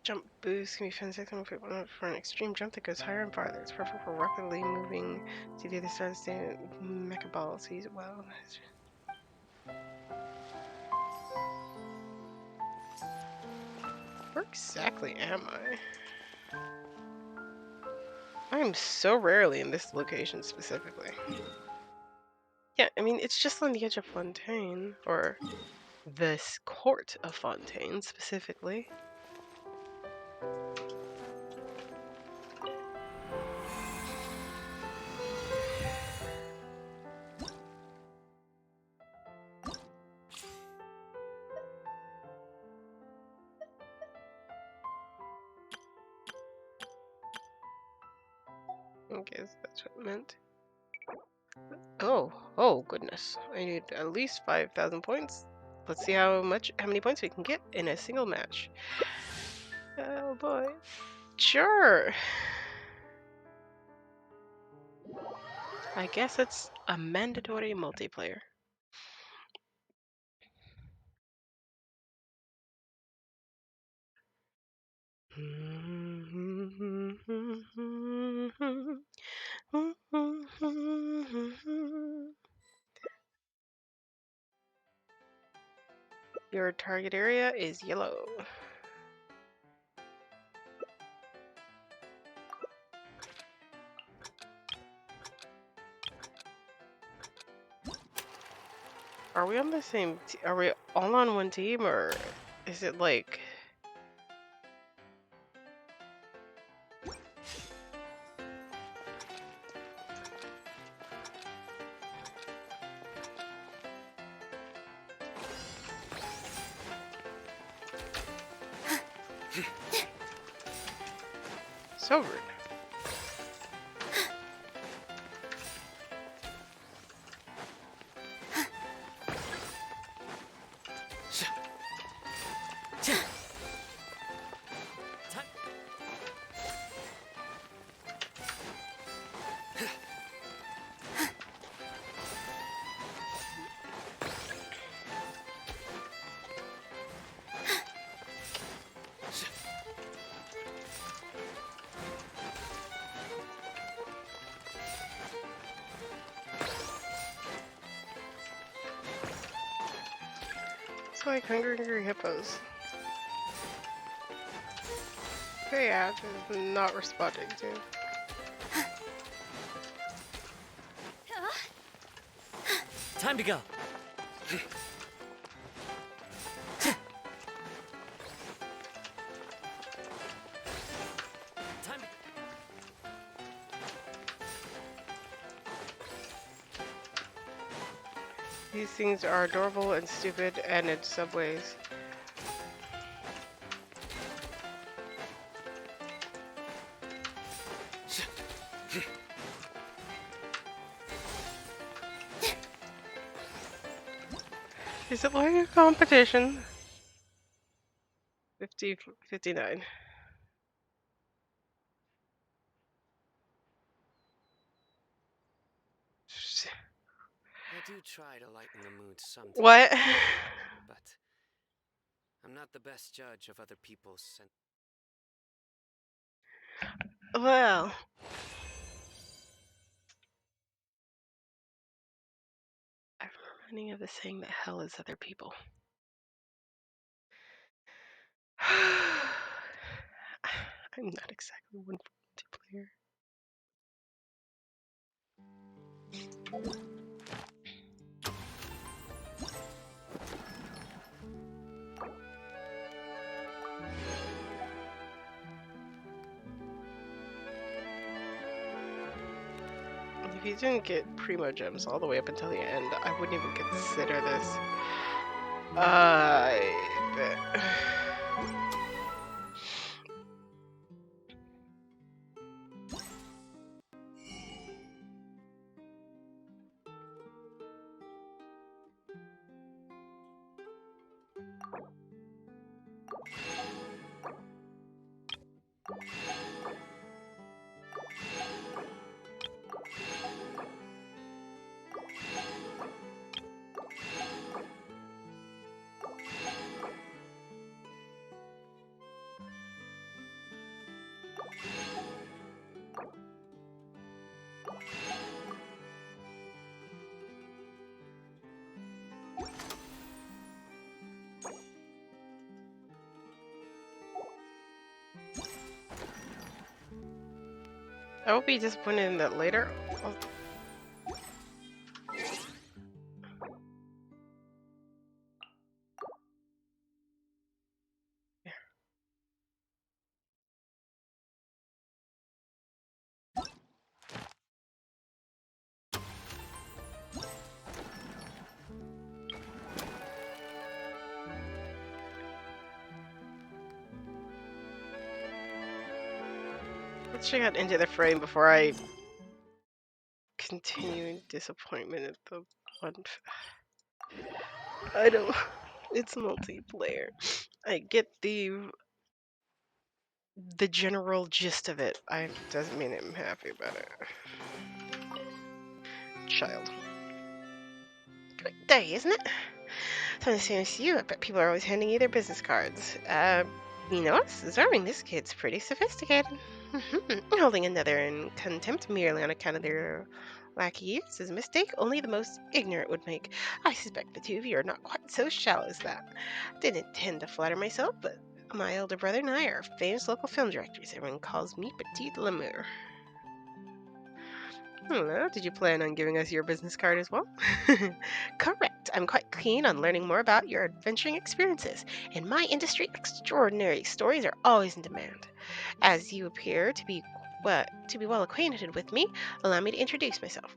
jump boost can be found for an extreme jump that goes higher and farther. It's perfect for rapidly moving to the other side of the stage. Mecha ball sees it well. Where exactly am I? I am so rarely in this location specifically. Yeah, I mean, it's just on the edge of Fontaine, or this court of Fontaine specifically. I guess that's what it meant. Oh goodness. I need at least 5,000 points. Let's see how many points we can get in a single match. Oh boy. Sure. I guess it's a mandatory multiplayer. Your target area is yellow. Are we on the same are we all on one team, or is it like... So rude. It's like Hungry Hippos. Hey, Ash is not responding to. Time to go. Time. These things are adorable and stupid, and in some ways. Is it like a competition? 59. I do try to lighten the mood sometimes. What? But I'm not the best judge of other people's Well, I'm reminding of the saying that hell is other people. I'm not exactly one multiplayer. If you didn't get Primo Gems all the way up until the end, I wouldn't even consider this. I will be disappointed in that later. I'll... Let's check out Into the Frame before I continue disappointment at the one. I don't. It's multiplayer. I get the general gist of it. I doesn't mean I'm happy about it. Child. Great day, isn't it? So the same as you. I bet people are always handing you their business cards. You know, observing this kid's pretty sophisticated. Holding another in contempt merely on account of their lack of use is a mistake only the most ignorant would make. I suspect the two of you are not quite so shallow as that. Didn't intend to flatter myself, but my elder brother and I are famous local film directors. Everyone calls me Petite Lemur. Hello, did you plan on giving us your business card as well? Correct. I'm quite keen on learning more about your adventuring experiences. In my industry, extraordinary stories are always in demand. As you appear to be well acquainted with me, allow me to introduce myself.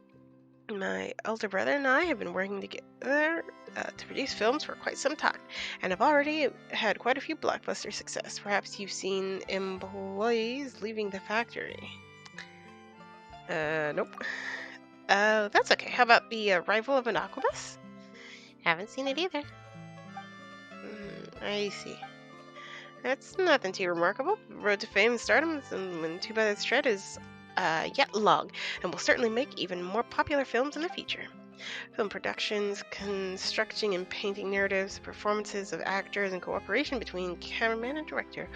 My elder brother and I have been working together to produce films for quite some time, and have already had quite a few blockbuster success. Perhaps you've seen employees leaving the factory. Nope. That's okay. How about the arrival of an aquabus? Haven't seen it either. I see. That's nothing too remarkable. The road to fame and stardom and too bad its tread is yet long, and will certainly make even more popular films in the future. Film productions, constructing and painting narratives, performances of actors, and cooperation between cameraman and director,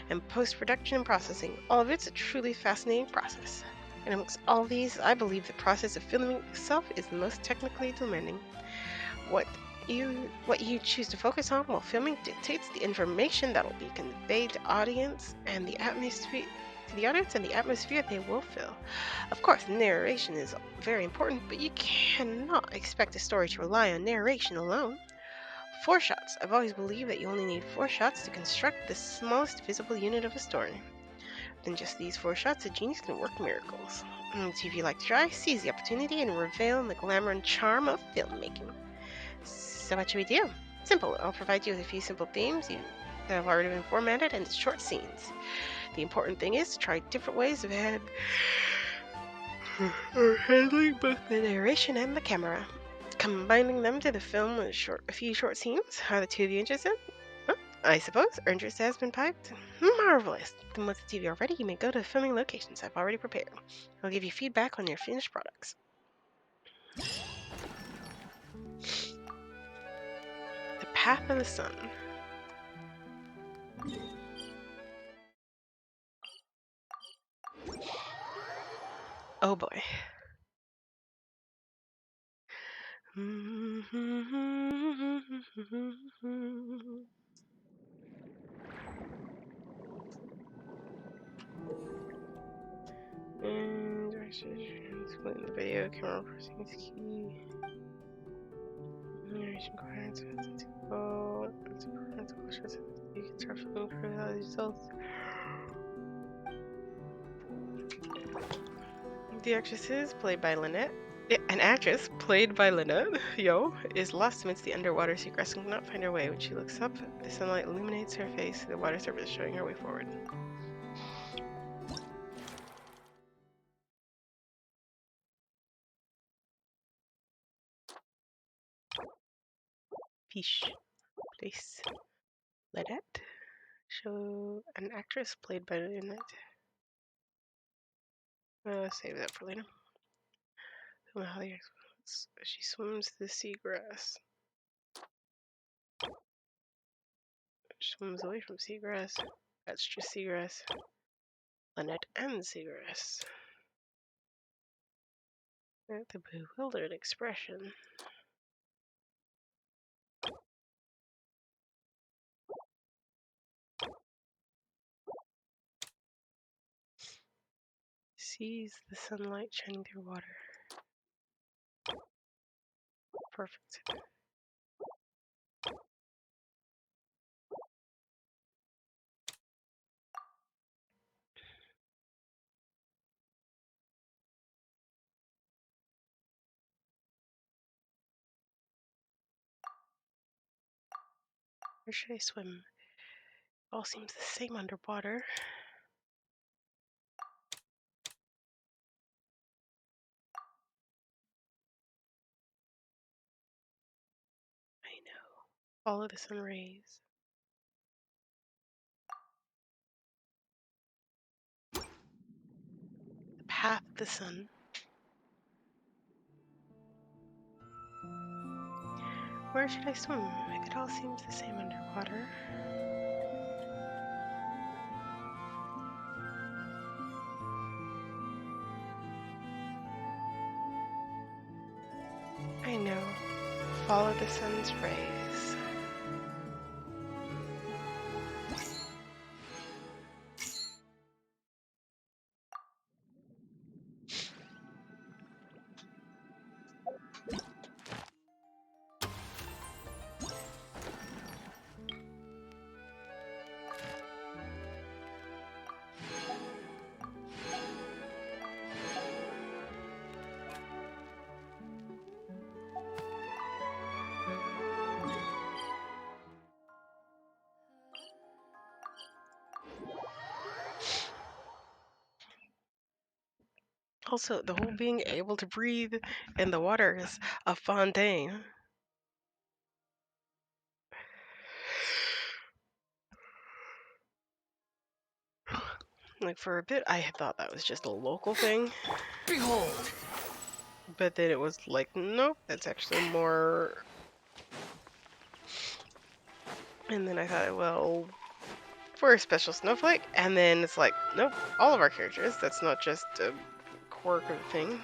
and post-production and processing. All of it's a truly fascinating process. And amongst all these, I believe the process of filming itself is the most technically demanding. What you choose to focus on while filming dictates the information that will be conveyed to audience and the atmosphere they will feel. Of course, narration is very important, but you cannot expect a story to rely on narration alone. 4 shots. I've always believed that you only need 4 shots to construct the smallest visible unit of a story. In just these 4 shots, a genius can work miracles. So if you like to try, seize the opportunity and revel in the glamour and charm of filmmaking. So what should we do? Simple. I'll provide you with a few simple themes that have already been formatted and short scenes. The important thing is to try different ways of handling both the narration and the camera. Combining them to the film with a few short scenes. Are the two of you interested? Well, I suppose interest has been piped. Marvelous. Then once the TV are ready, you may go to the filming locations I've already prepared. I'll give you feedback on your finished products. The Path of the Sun. Oh boy. And directions, explain the video, camera pressing is key. Narration coherence, oh, it's important to push us. You can start filming for the results. The actress played by Lynette. An actress played by Lynette, is lost amidst the underwater seagrass and cannot find her way. When she looks up, the sunlight illuminates her face, the water surface showing her way forward. Fish. Place. Lynette. Show an actress played by Lynette. Save that for later. She swims the seagrass. She swims away from seagrass. That's just seagrass. Lynette and seagrass. The bewildered expression. Sees the sunlight shining through water. Perfect. Where should I swim? All seems the same underwater. I know. Follow the sun rays. The path of the sun. Where should I swim? If it all seems the same underwater. I know. Follow the sun's rays. Also, the whole being able to breathe in the water is a fontaine. Like for a bit, I had thought that was just a local thing. Behold! But then it was like, nope, that's actually more. And then I thought, well, we're a special snowflake. And then it's like, nope, all of our characters. That's not just a quirk of a thing.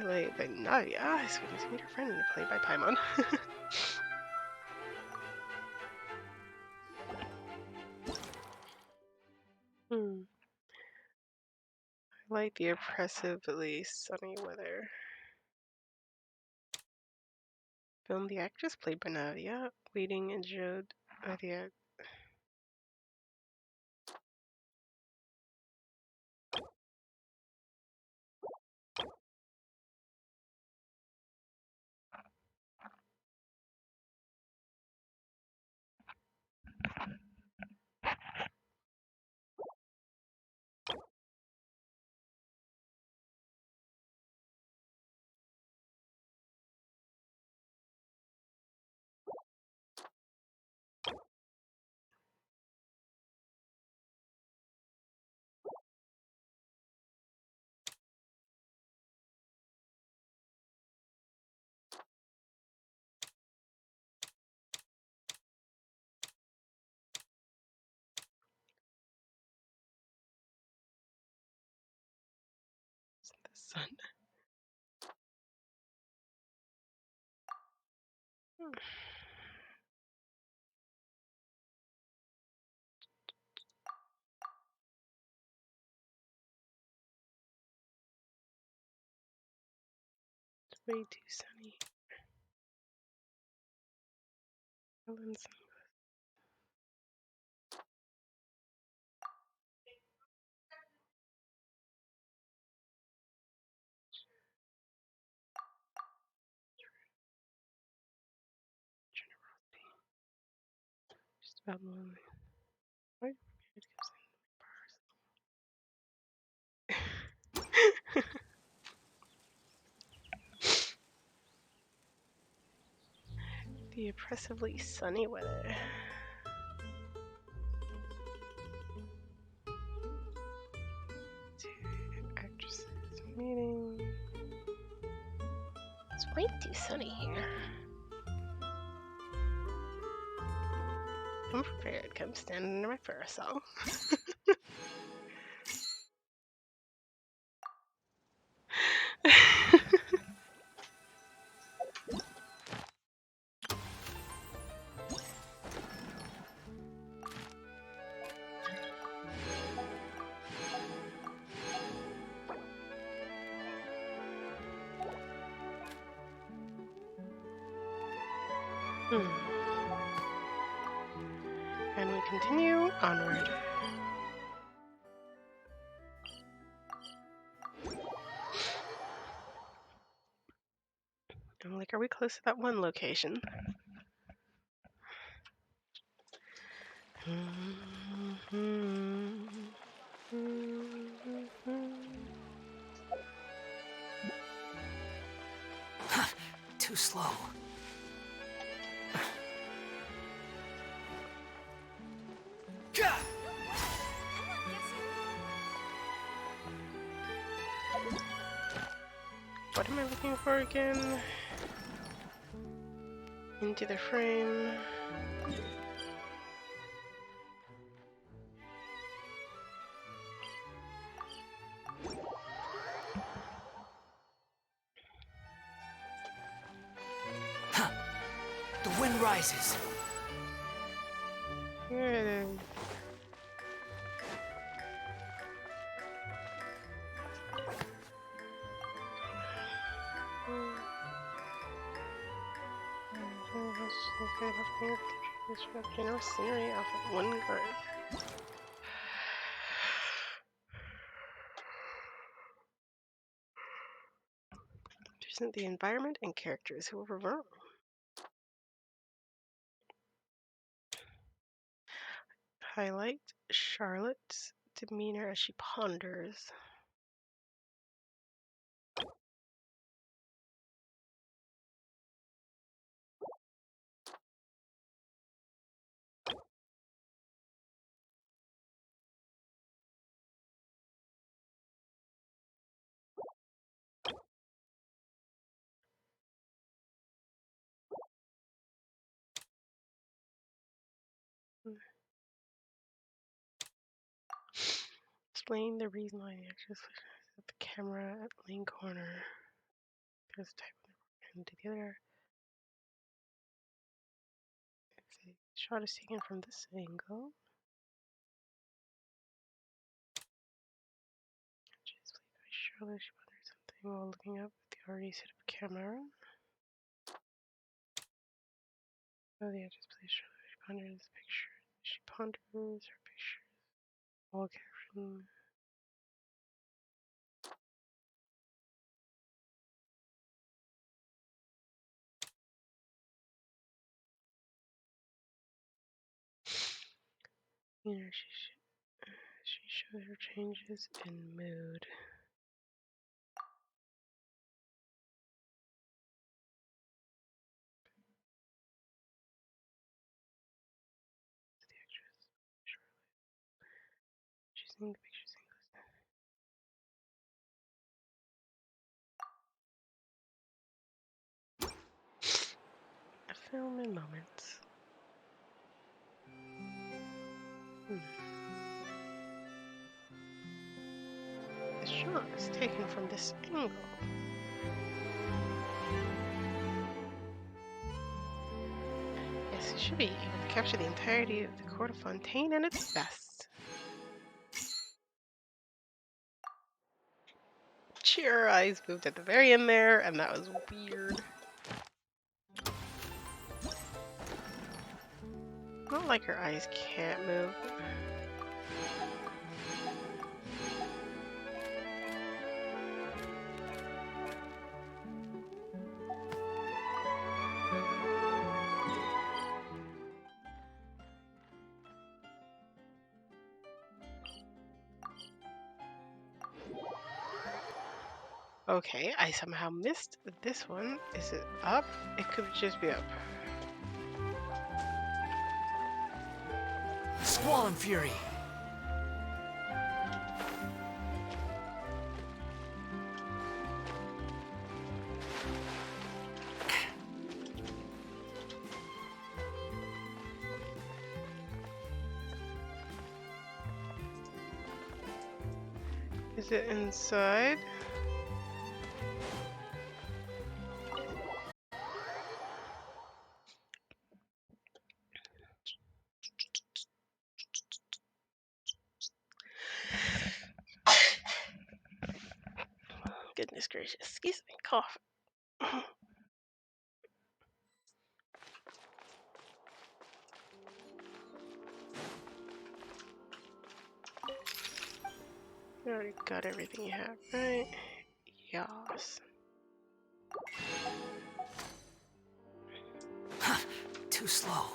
Played by Nadia. Is going to meet her friend and played by Paimon. I like the oppressively sunny weather. Film the actress played by Nadia, waiting and showed Nadia. The sun. It's way too sunny. Helen's just about lonely. Why do it keeps the oppressively sunny weather. Two actresses meeting. It's way too sunny here. I'm prepared. Come stand under my parasol. And we continue onward. I'm like, are we close to that one location? Too slow. Gah! What am I looking for again? Into the frame. The wind rises. Here it is. General scenery off of one guard. Present the environment and characters who overwhelm. Highlight Charlotte's demeanor as she ponders. Explain the reason why the actress at the camera at lane corner. There's a type and the other. If the shot is taken from this angle, she's played by Charlotte. She wonders something while looking up at the already set up camera. Oh, the actress plays Charlotte. She ponders the picture. She ponders her picture. All caption. You know, she shows her changes in mood. The actress, Charlotte. She's seeing the pictures. A film in moments. The shot is taken from this angle. Yes, it should be able to capture the entirety of the court of Fontaine and its best. Her eyes moved at the very end there, and that was weird. Not like her eyes can't move. Okay, I somehow missed this one. Is it up? It could just be up. Squall Fury. Is it inside? Goodness gracious. Excuse me, cough. already got everything you have, right? Yes. Too slow.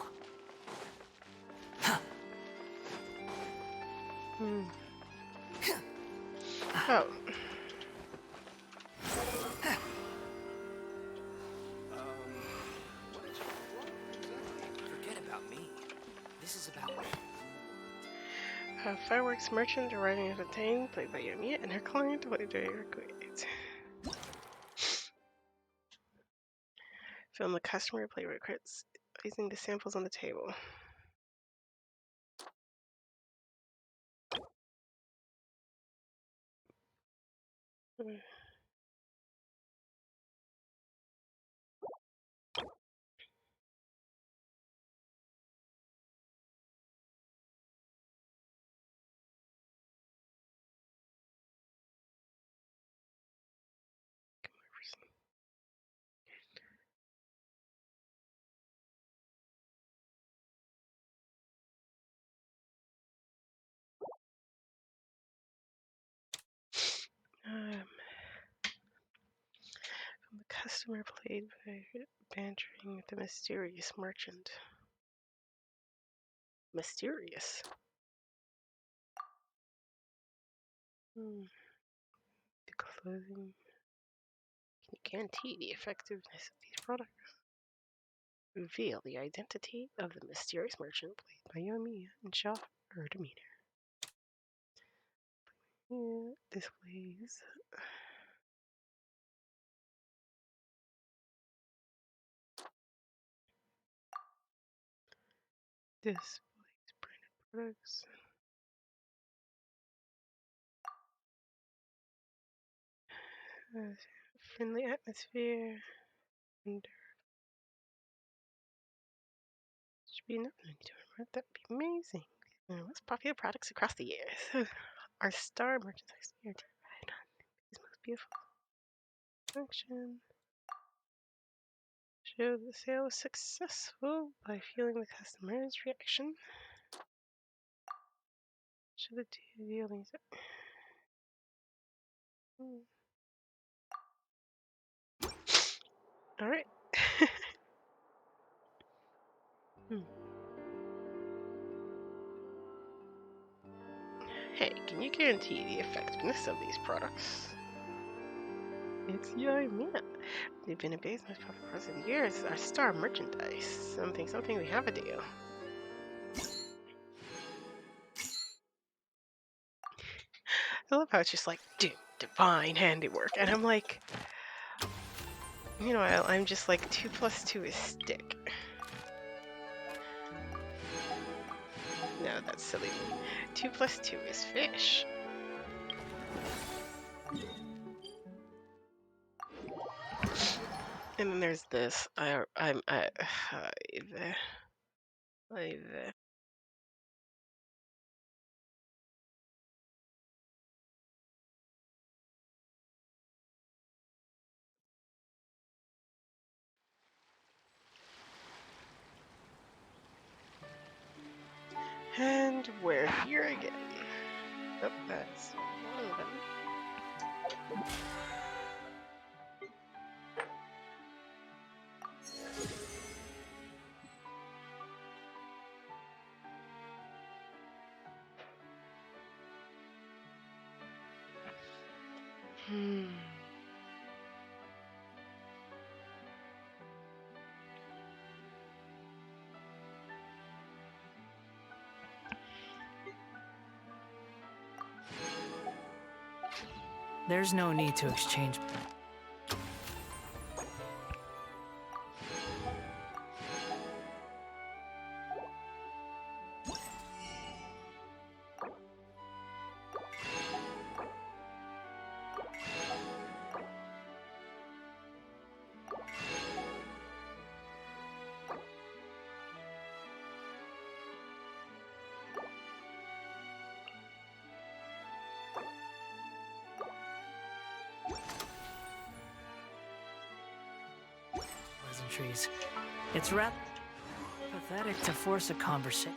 Hmm. Oh. Forget about me. This is about me. Fireworks merchant arriving at the tank, played by Yami, and her client, played by Requite. Film the customer, played by Crits, using the samples on the table. Hmm. From the customer, played by bantering with the mysterious merchant. Mysterious. Hmm. The clothing. You guarantee the effectiveness of these products. Reveal the identity of the mysterious merchant, played by Yomi, and show her demeanor. Yeah, displays. Displays branded products. Friendly atmosphere. And should be nothing to remember. That'd be amazing. What's popular products across the years? Our star merchandise here to ride on is most beautiful function. Show the sale was successful by feeling the customer's reaction. Show the dealings. All right. Hey, can you guarantee the effectiveness of these products? It's Yoimiya. They've been a base most popular products of the years. Our star merchandise. Something we have a deal. I love how it's just like, dude, divine handiwork. And I'm like, you know, I'm just like, 2 plus 2 is stick. No, that's silly. 2 plus 2 is fish. And then there's this. I'm and we're here again. Oh, that's one of them. There's no need to exchange. Pleasantries. It's rather pathetic to force a conversation.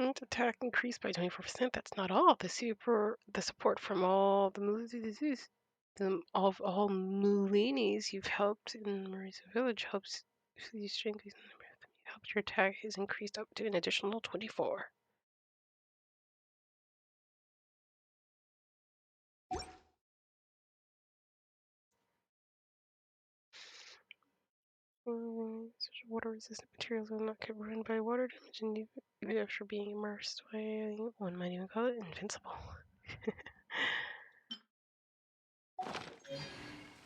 Attack increased by 24%. That's not all. The support from all all Mulinis you've helped in Marisa Village helps you strengthen the number of them you helped. Your attack is increased up to an additional 24. Such water-resistant materials will not get ruined by water damage, and even after being immersed, one might even call it invincible.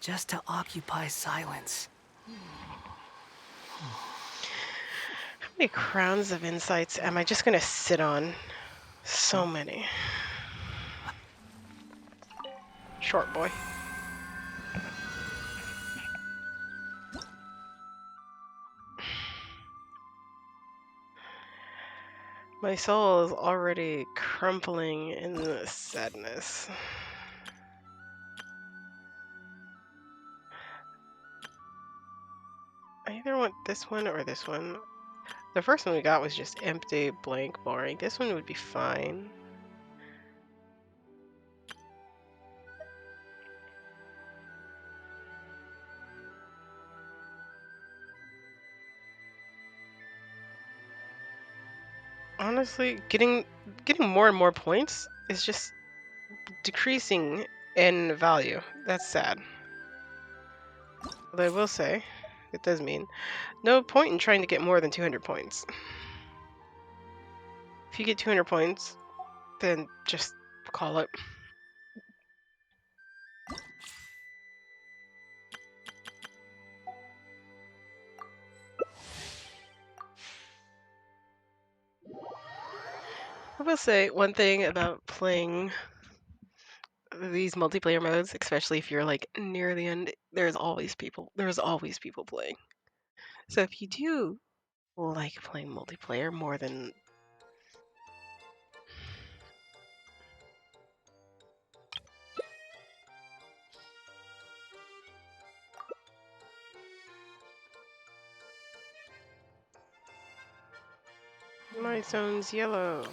Just to occupy silence. How many crowns of insights am I just gonna sit on? So many. Short boy. My soul is already crumpling in the sadness. I either want this one or this one. The first one we got was just empty, blank, boring. This one would be fine. Honestly, getting more and more points is just decreasing in value. That's sad. Although I will say, it does mean no point in trying to get more than 200 points. If you get 200 points, then just call it. I will say one thing about playing these multiplayer modes, especially if you're like near the end, there's always people playing. So if you do like playing multiplayer more than my zone's yellow.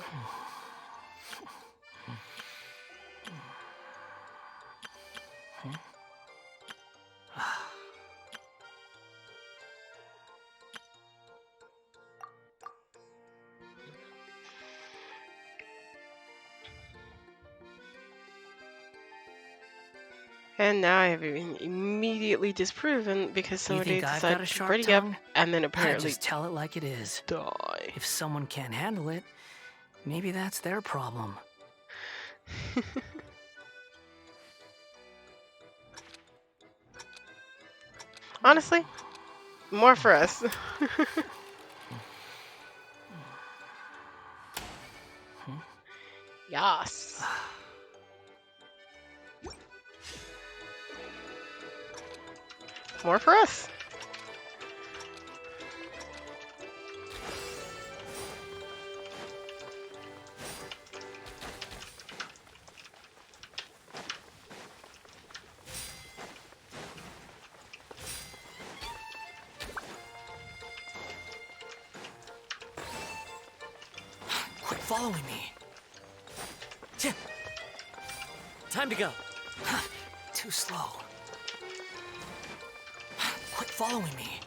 And now I have been immediately disproven because You somebody think I've got a decided to sharp ready up tongue? and then I apparently just tell it like it is. die. If someone can't handle it, maybe that's their problem. Honestly, more for us. Yas. More for us. Quit following me. Time to go. Too slow. Quit following me.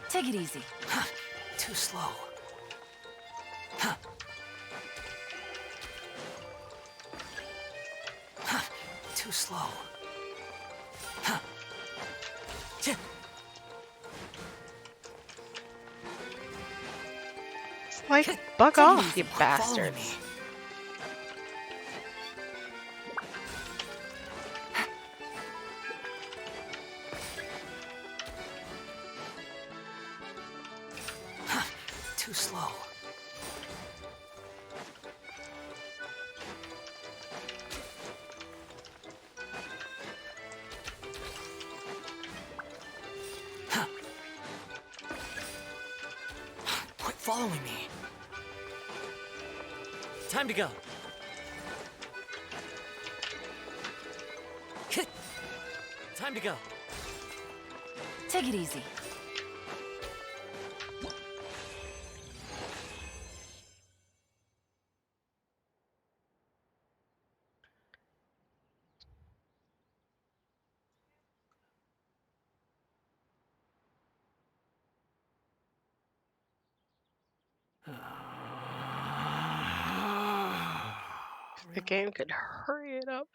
Take it easy. Too slow. Too slow. It's like, buck Take it off, easy. you Quit following bastards. me. Too slow. Quit following me. Time to go. Time to go. Take it easy. I If the game could hurry it up.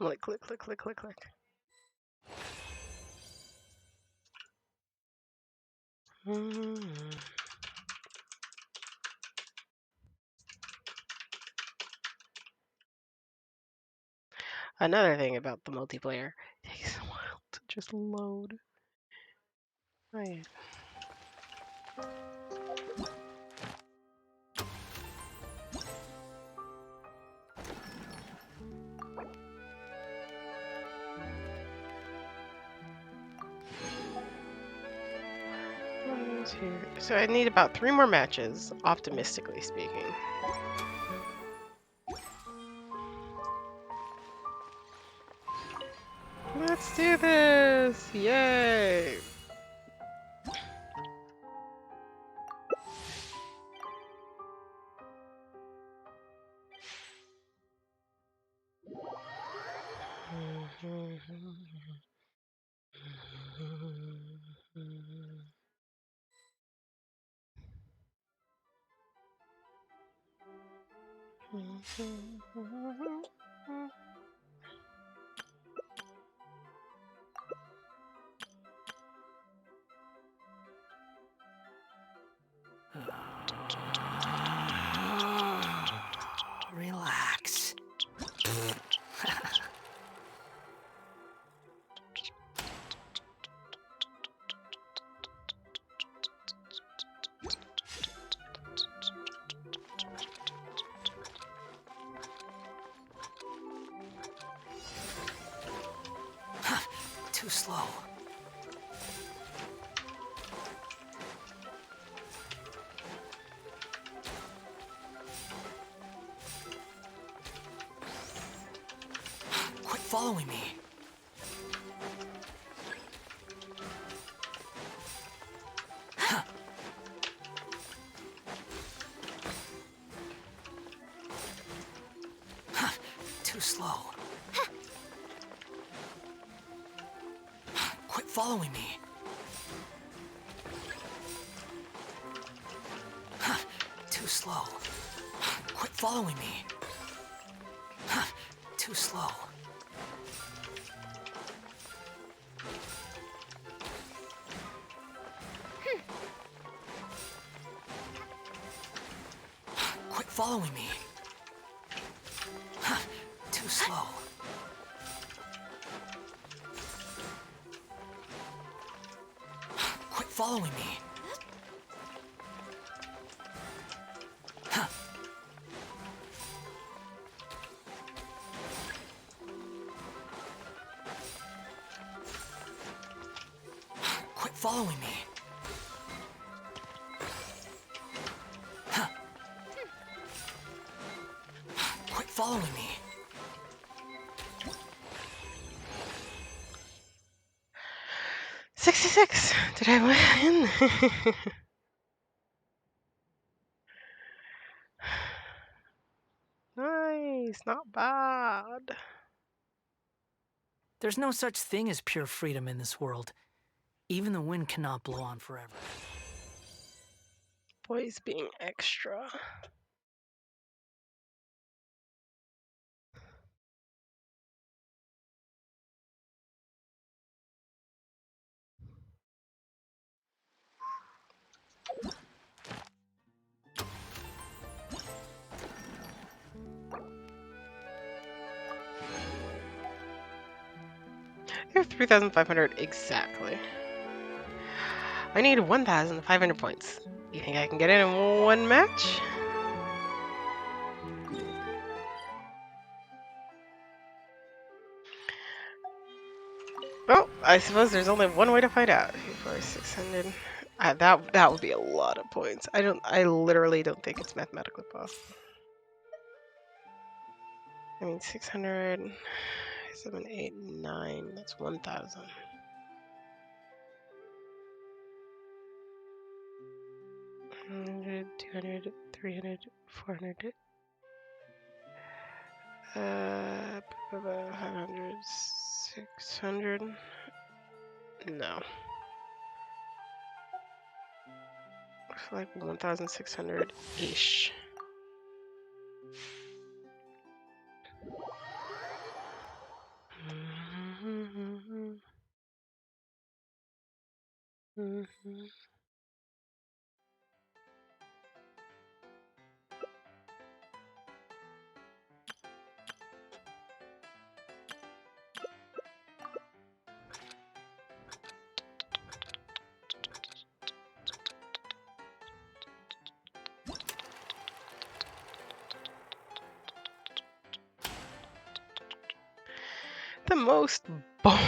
I'm like, click, click, click, click, click. Another thing about the multiplayer, it takes a while to just load. Right. So I need about 3 more matches, optimistically speaking. Let's do this! Yay! Relax. Too slow. Quit following me. Too slow. Quit following me. Too slow. Quit following me. Too slow. Quit following me. Too slow. Quit following me. Quit following me. Quit following me. $66. Did I win? Nice, not bad. There's no such thing as pure freedom in this world. Even the wind cannot blow on forever. Boys being extra. I have 3,500 exactly. I need 1,500 points. You think I can get it in one match? Well, I suppose there's only one way to find out. 600. That would be a lot of points. I literally don't think it's mathematically possible. I mean, 600, 7, 8, 9. That's 1,000. 100, 200, 300, 400. 500, 600. No. for like 1,600-ish. The most boring.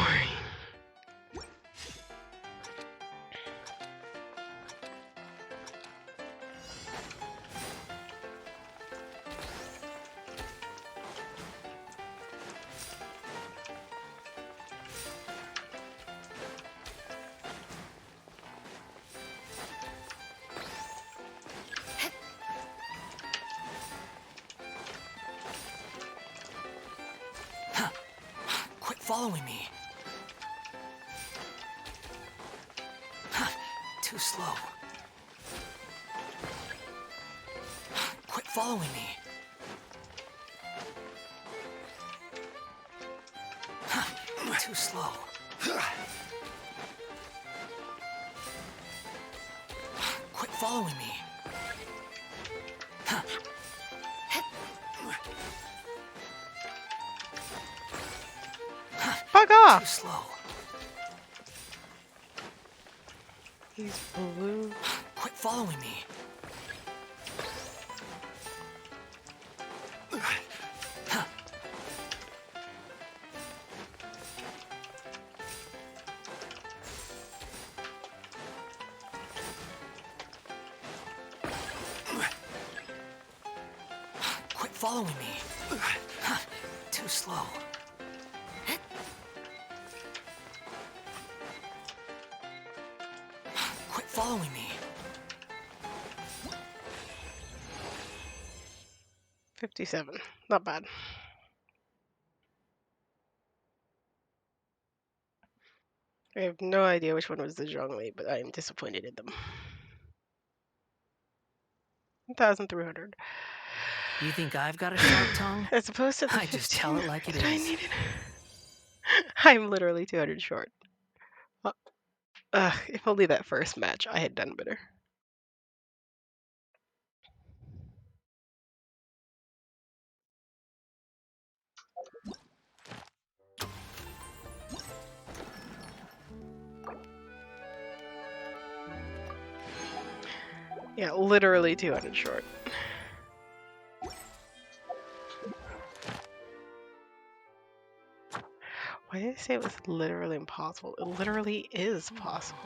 Quit following me. Too slow. Quit following me. Too slow. Quit following me. Fuck Too off! slow. He's blue. Quit following me. Quit following me. Too slow. Quit following me. 57. Not bad. I have no idea which one was the Zhongli, but I am disappointed in them. 1,300. You think I've got a sharp tongue? As opposed to the I just tell 15 it like it that I is. needed. I'm literally 200 short. If only that first match I had done better. Yeah, literally 200 short. Why did I say it was literally impossible? It literally is possible.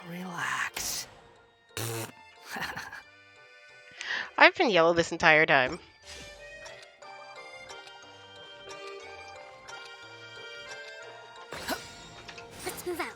Relax. I've been yellow this entire time. Let's move out.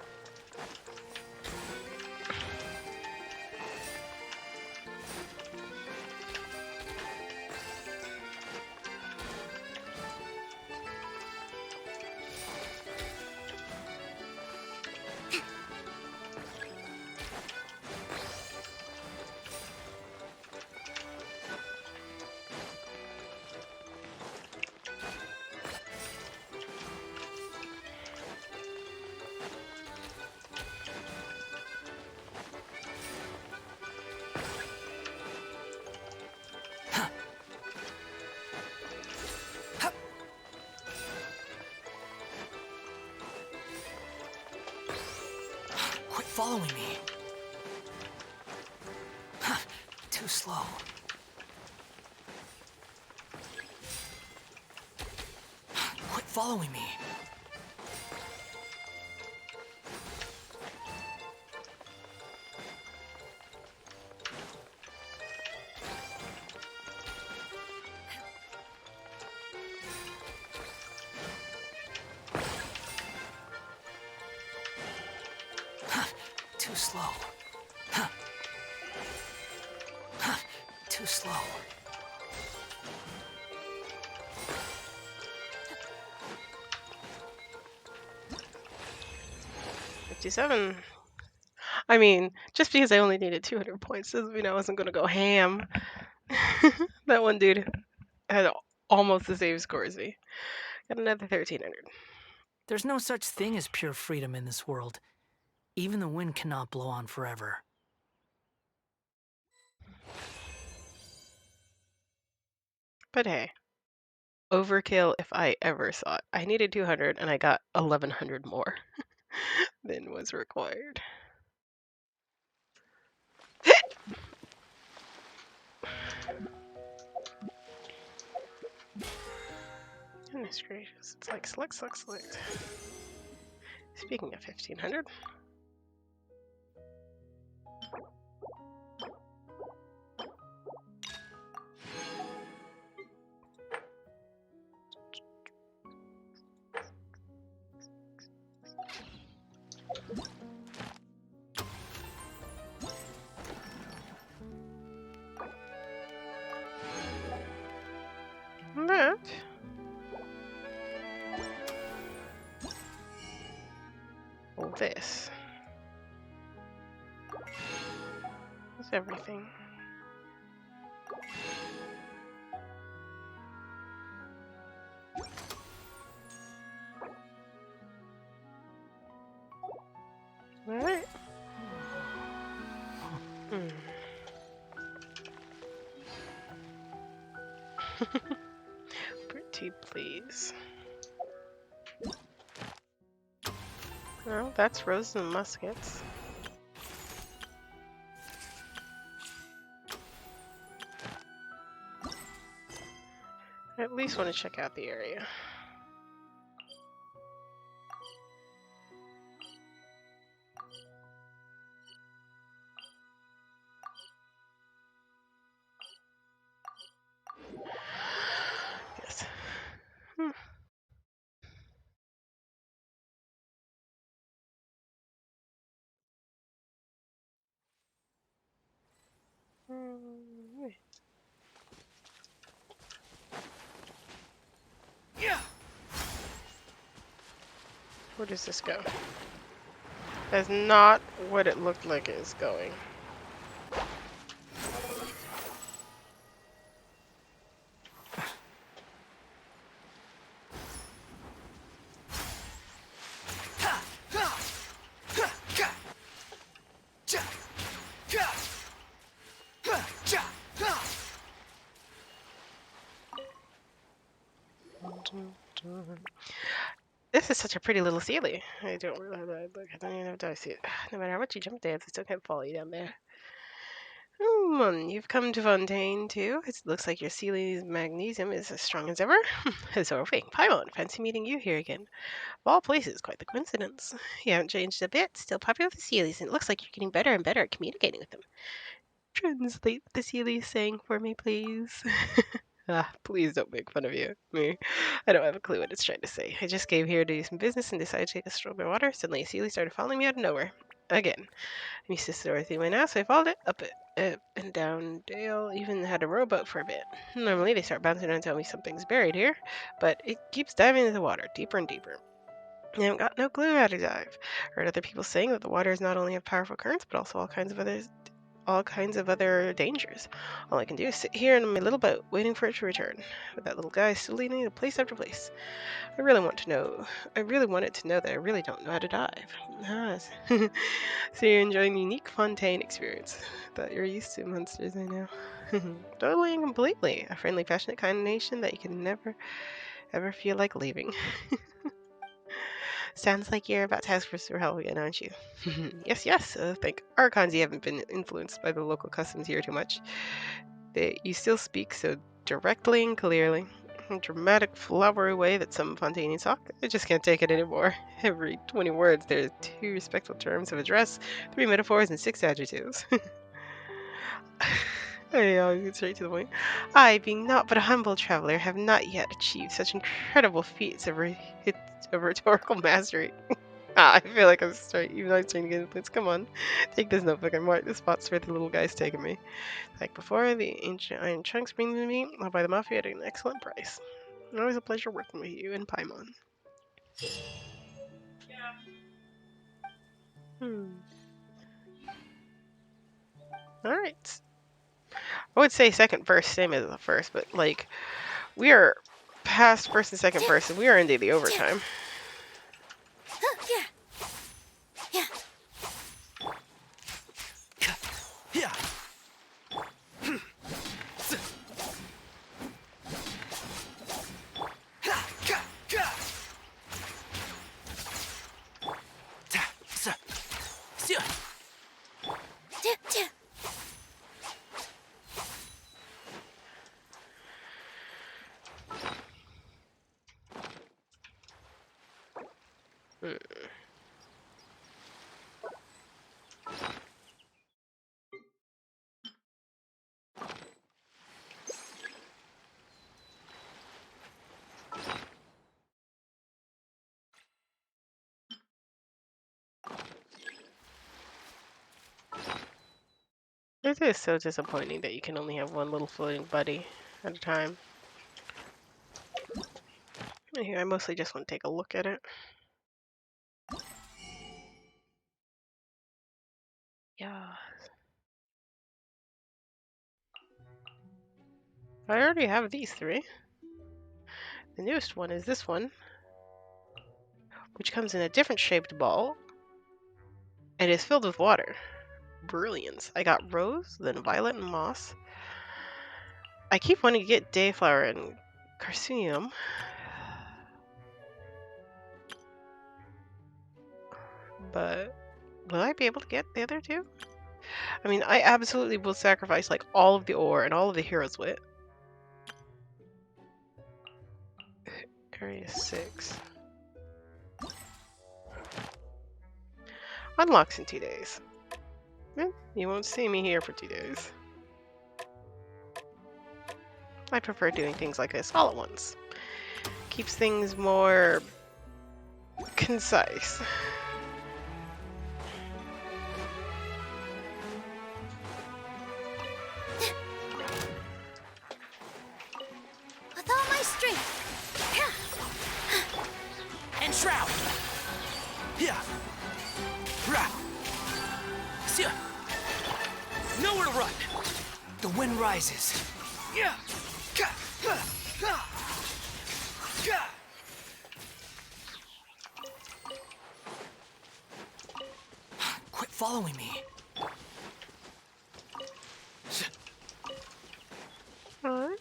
following me. Too slow. Quit following me. Too slow. Too slow. 57. I mean, just because I only needed 200 points doesn't mean I wasn't gonna go ham. That one dude had almost the same score as me. Got another 1300. There's no such thing as pure freedom in this world. Even the wind cannot blow on forever. But hey, overkill if I ever saw it. I needed 200 and I got 1100 more than was required. Goodness gracious, it's like select, select, select. Speaking of 1500. But this is everything. Alright. Pretty please. Well, that's Rose and Muskets. I at least want to check out the area. Yes. Yeah. Where does this go? That's not what it looked like it was going. This is such a pretty little Sealy. I don't really look. I don't even know if I see it. No matter how much you jump dance, it still can't follow you down there. You've come to Fontaine too. It looks like your Sealy's magnesium is as strong as ever. Zorfing, Paimon, fancy meeting you here again. Of all places, quite the coincidence. You haven't changed a bit. Still popular with the Sealys, and it looks like you're getting better and better at communicating with them. Translate what the Sealy's saying for me, please. Please don't make fun of me. I don't have a clue what it's trying to say. I just came here to do some business and decided to take a stroll by water. Suddenly, a Sealy started following me out of nowhere. Again. I'm used to Dorothy way now, so I followed it up and down Dale. Even had a rowboat for a bit. Normally, they start bouncing around and tell me something's buried here, but it keeps diving into the water, deeper and deeper. I haven't got no clue how to dive. Heard other people saying that the waters not only have powerful currents, but also all kinds of other dangers. All I can do is sit here in my little boat, waiting for it to return. With that little guy still leading me to place after place. I really wanted to know that I really don't know how to dive. So you're enjoying the unique Fontaine experience. That you're used to monsters, I know. Totally and completely. A friendly, passionate kind of nation that you can never, ever feel like leaving. Sounds like you're about to ask for some help again, aren't you? Yes, yes. Thank Archons you haven't been influenced by the local customs here too much. You still speak so directly and clearly. A dramatic, flowery way that some Fontani talk. I just can't take it anymore. Every 20 words, there are 2 respectful terms of address, 3 metaphors, and 6 adjectives. I always get straight to the point. I, being naught but a humble traveler, have not yet achieved such incredible feats of rhetorical mastery. I feel like I'm straight, even though I'm trying to get influence. Come on, take this notebook and mark the spots where the little guy's taking me. Like before, the ancient iron chunks bring them to me. I'll buy them off you at an excellent price. Always a pleasure working with you in Paimon. Alright. I would say second verse, same as the first, but like, we are past first and second verse, and we are into the overtime. Yeah. Yeah. It is so disappointing that you can only have one little floating buddy at a time. Anyway, I mostly just want to take a look at it. Yeah. I already have these 3. The newest one is this one, which comes in a different shaped ball and is filled with water. Brilliance. I got rose, then violet and moss. I keep wanting to get dayflower and carcinium. But will I be able to get the other 2? I mean, I absolutely will sacrifice like all of the ore and all of the hero's wit. Area 6. Unlocks in 2 days. You won't see me here for 2 days. I prefer doing things like this all at once. Keeps things more concise. With all my strength. And shroud. Yeah. Rah. Yeah. Nowhere to run. The wind rises. Yeah. Quit following me. Alright.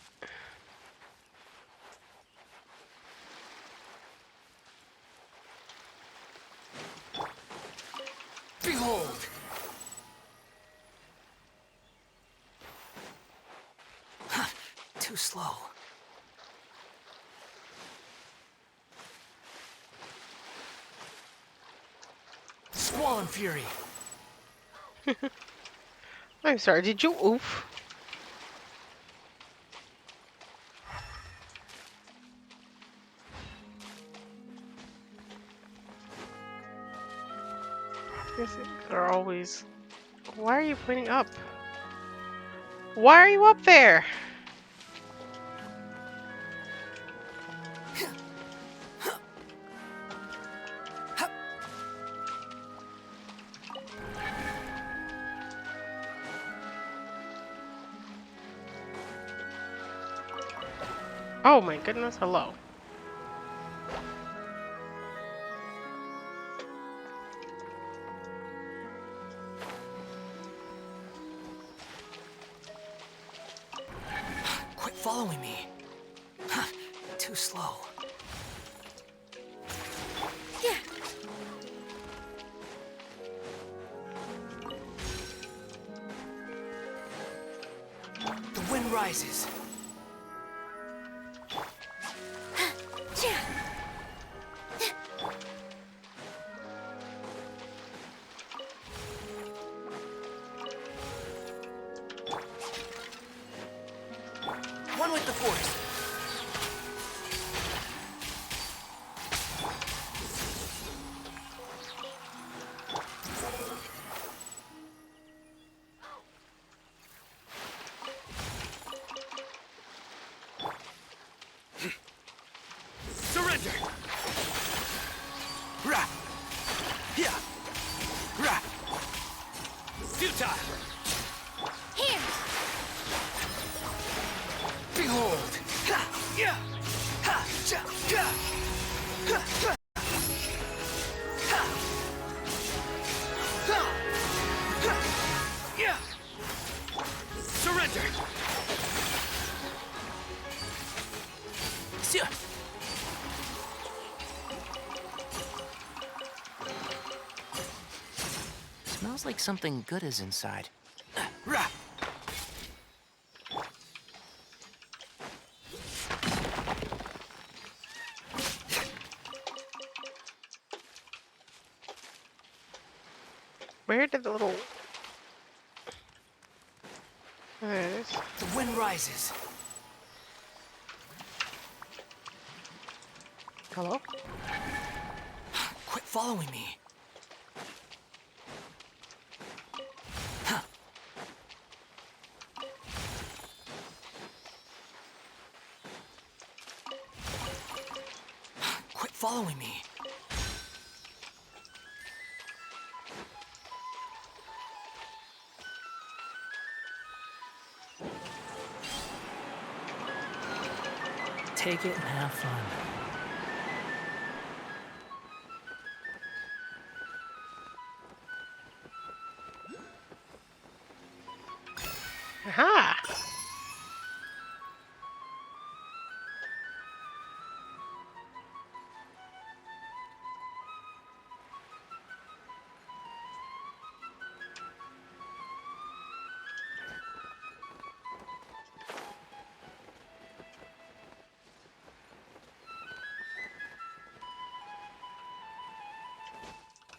Behold. Too slow. Squall and fury. I'm sorry, did you oof? They're always... Why are you pointing up? Why are you up there? Oh my goodness, hello. Quit following me. Too slow. Yeah. rises. One with the force. Surrender! Ra! Yeah! Ra! Futile! Here! Behold! Ha! Yeah! Ha! Cha! Ka! Ha! Ha! Ha! Ha! Ha! Yeah! Surrender! Sure. Smells like something good is inside. Rah! Where did the little... Oh, there it is. The wind rises. Hello? Quit following me. Huh. Quit following me. Take it and have fun. Aha!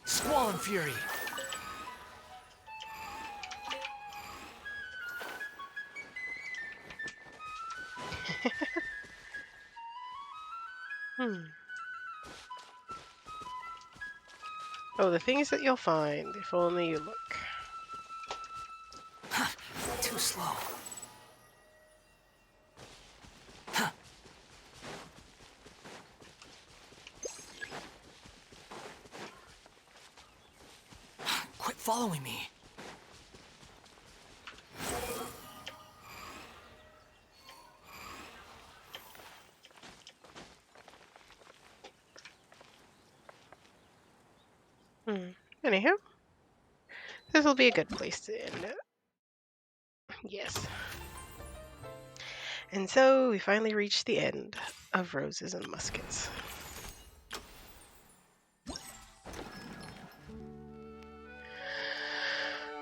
Squall and fury. Oh, the things that you'll find, if only you look. Too slow. Huh. Quit following me. Anyhow, this will be a good place to end it. Yes. And so we finally reached the end of Roses and Muskets.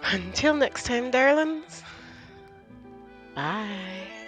Until next time, darlings. Bye.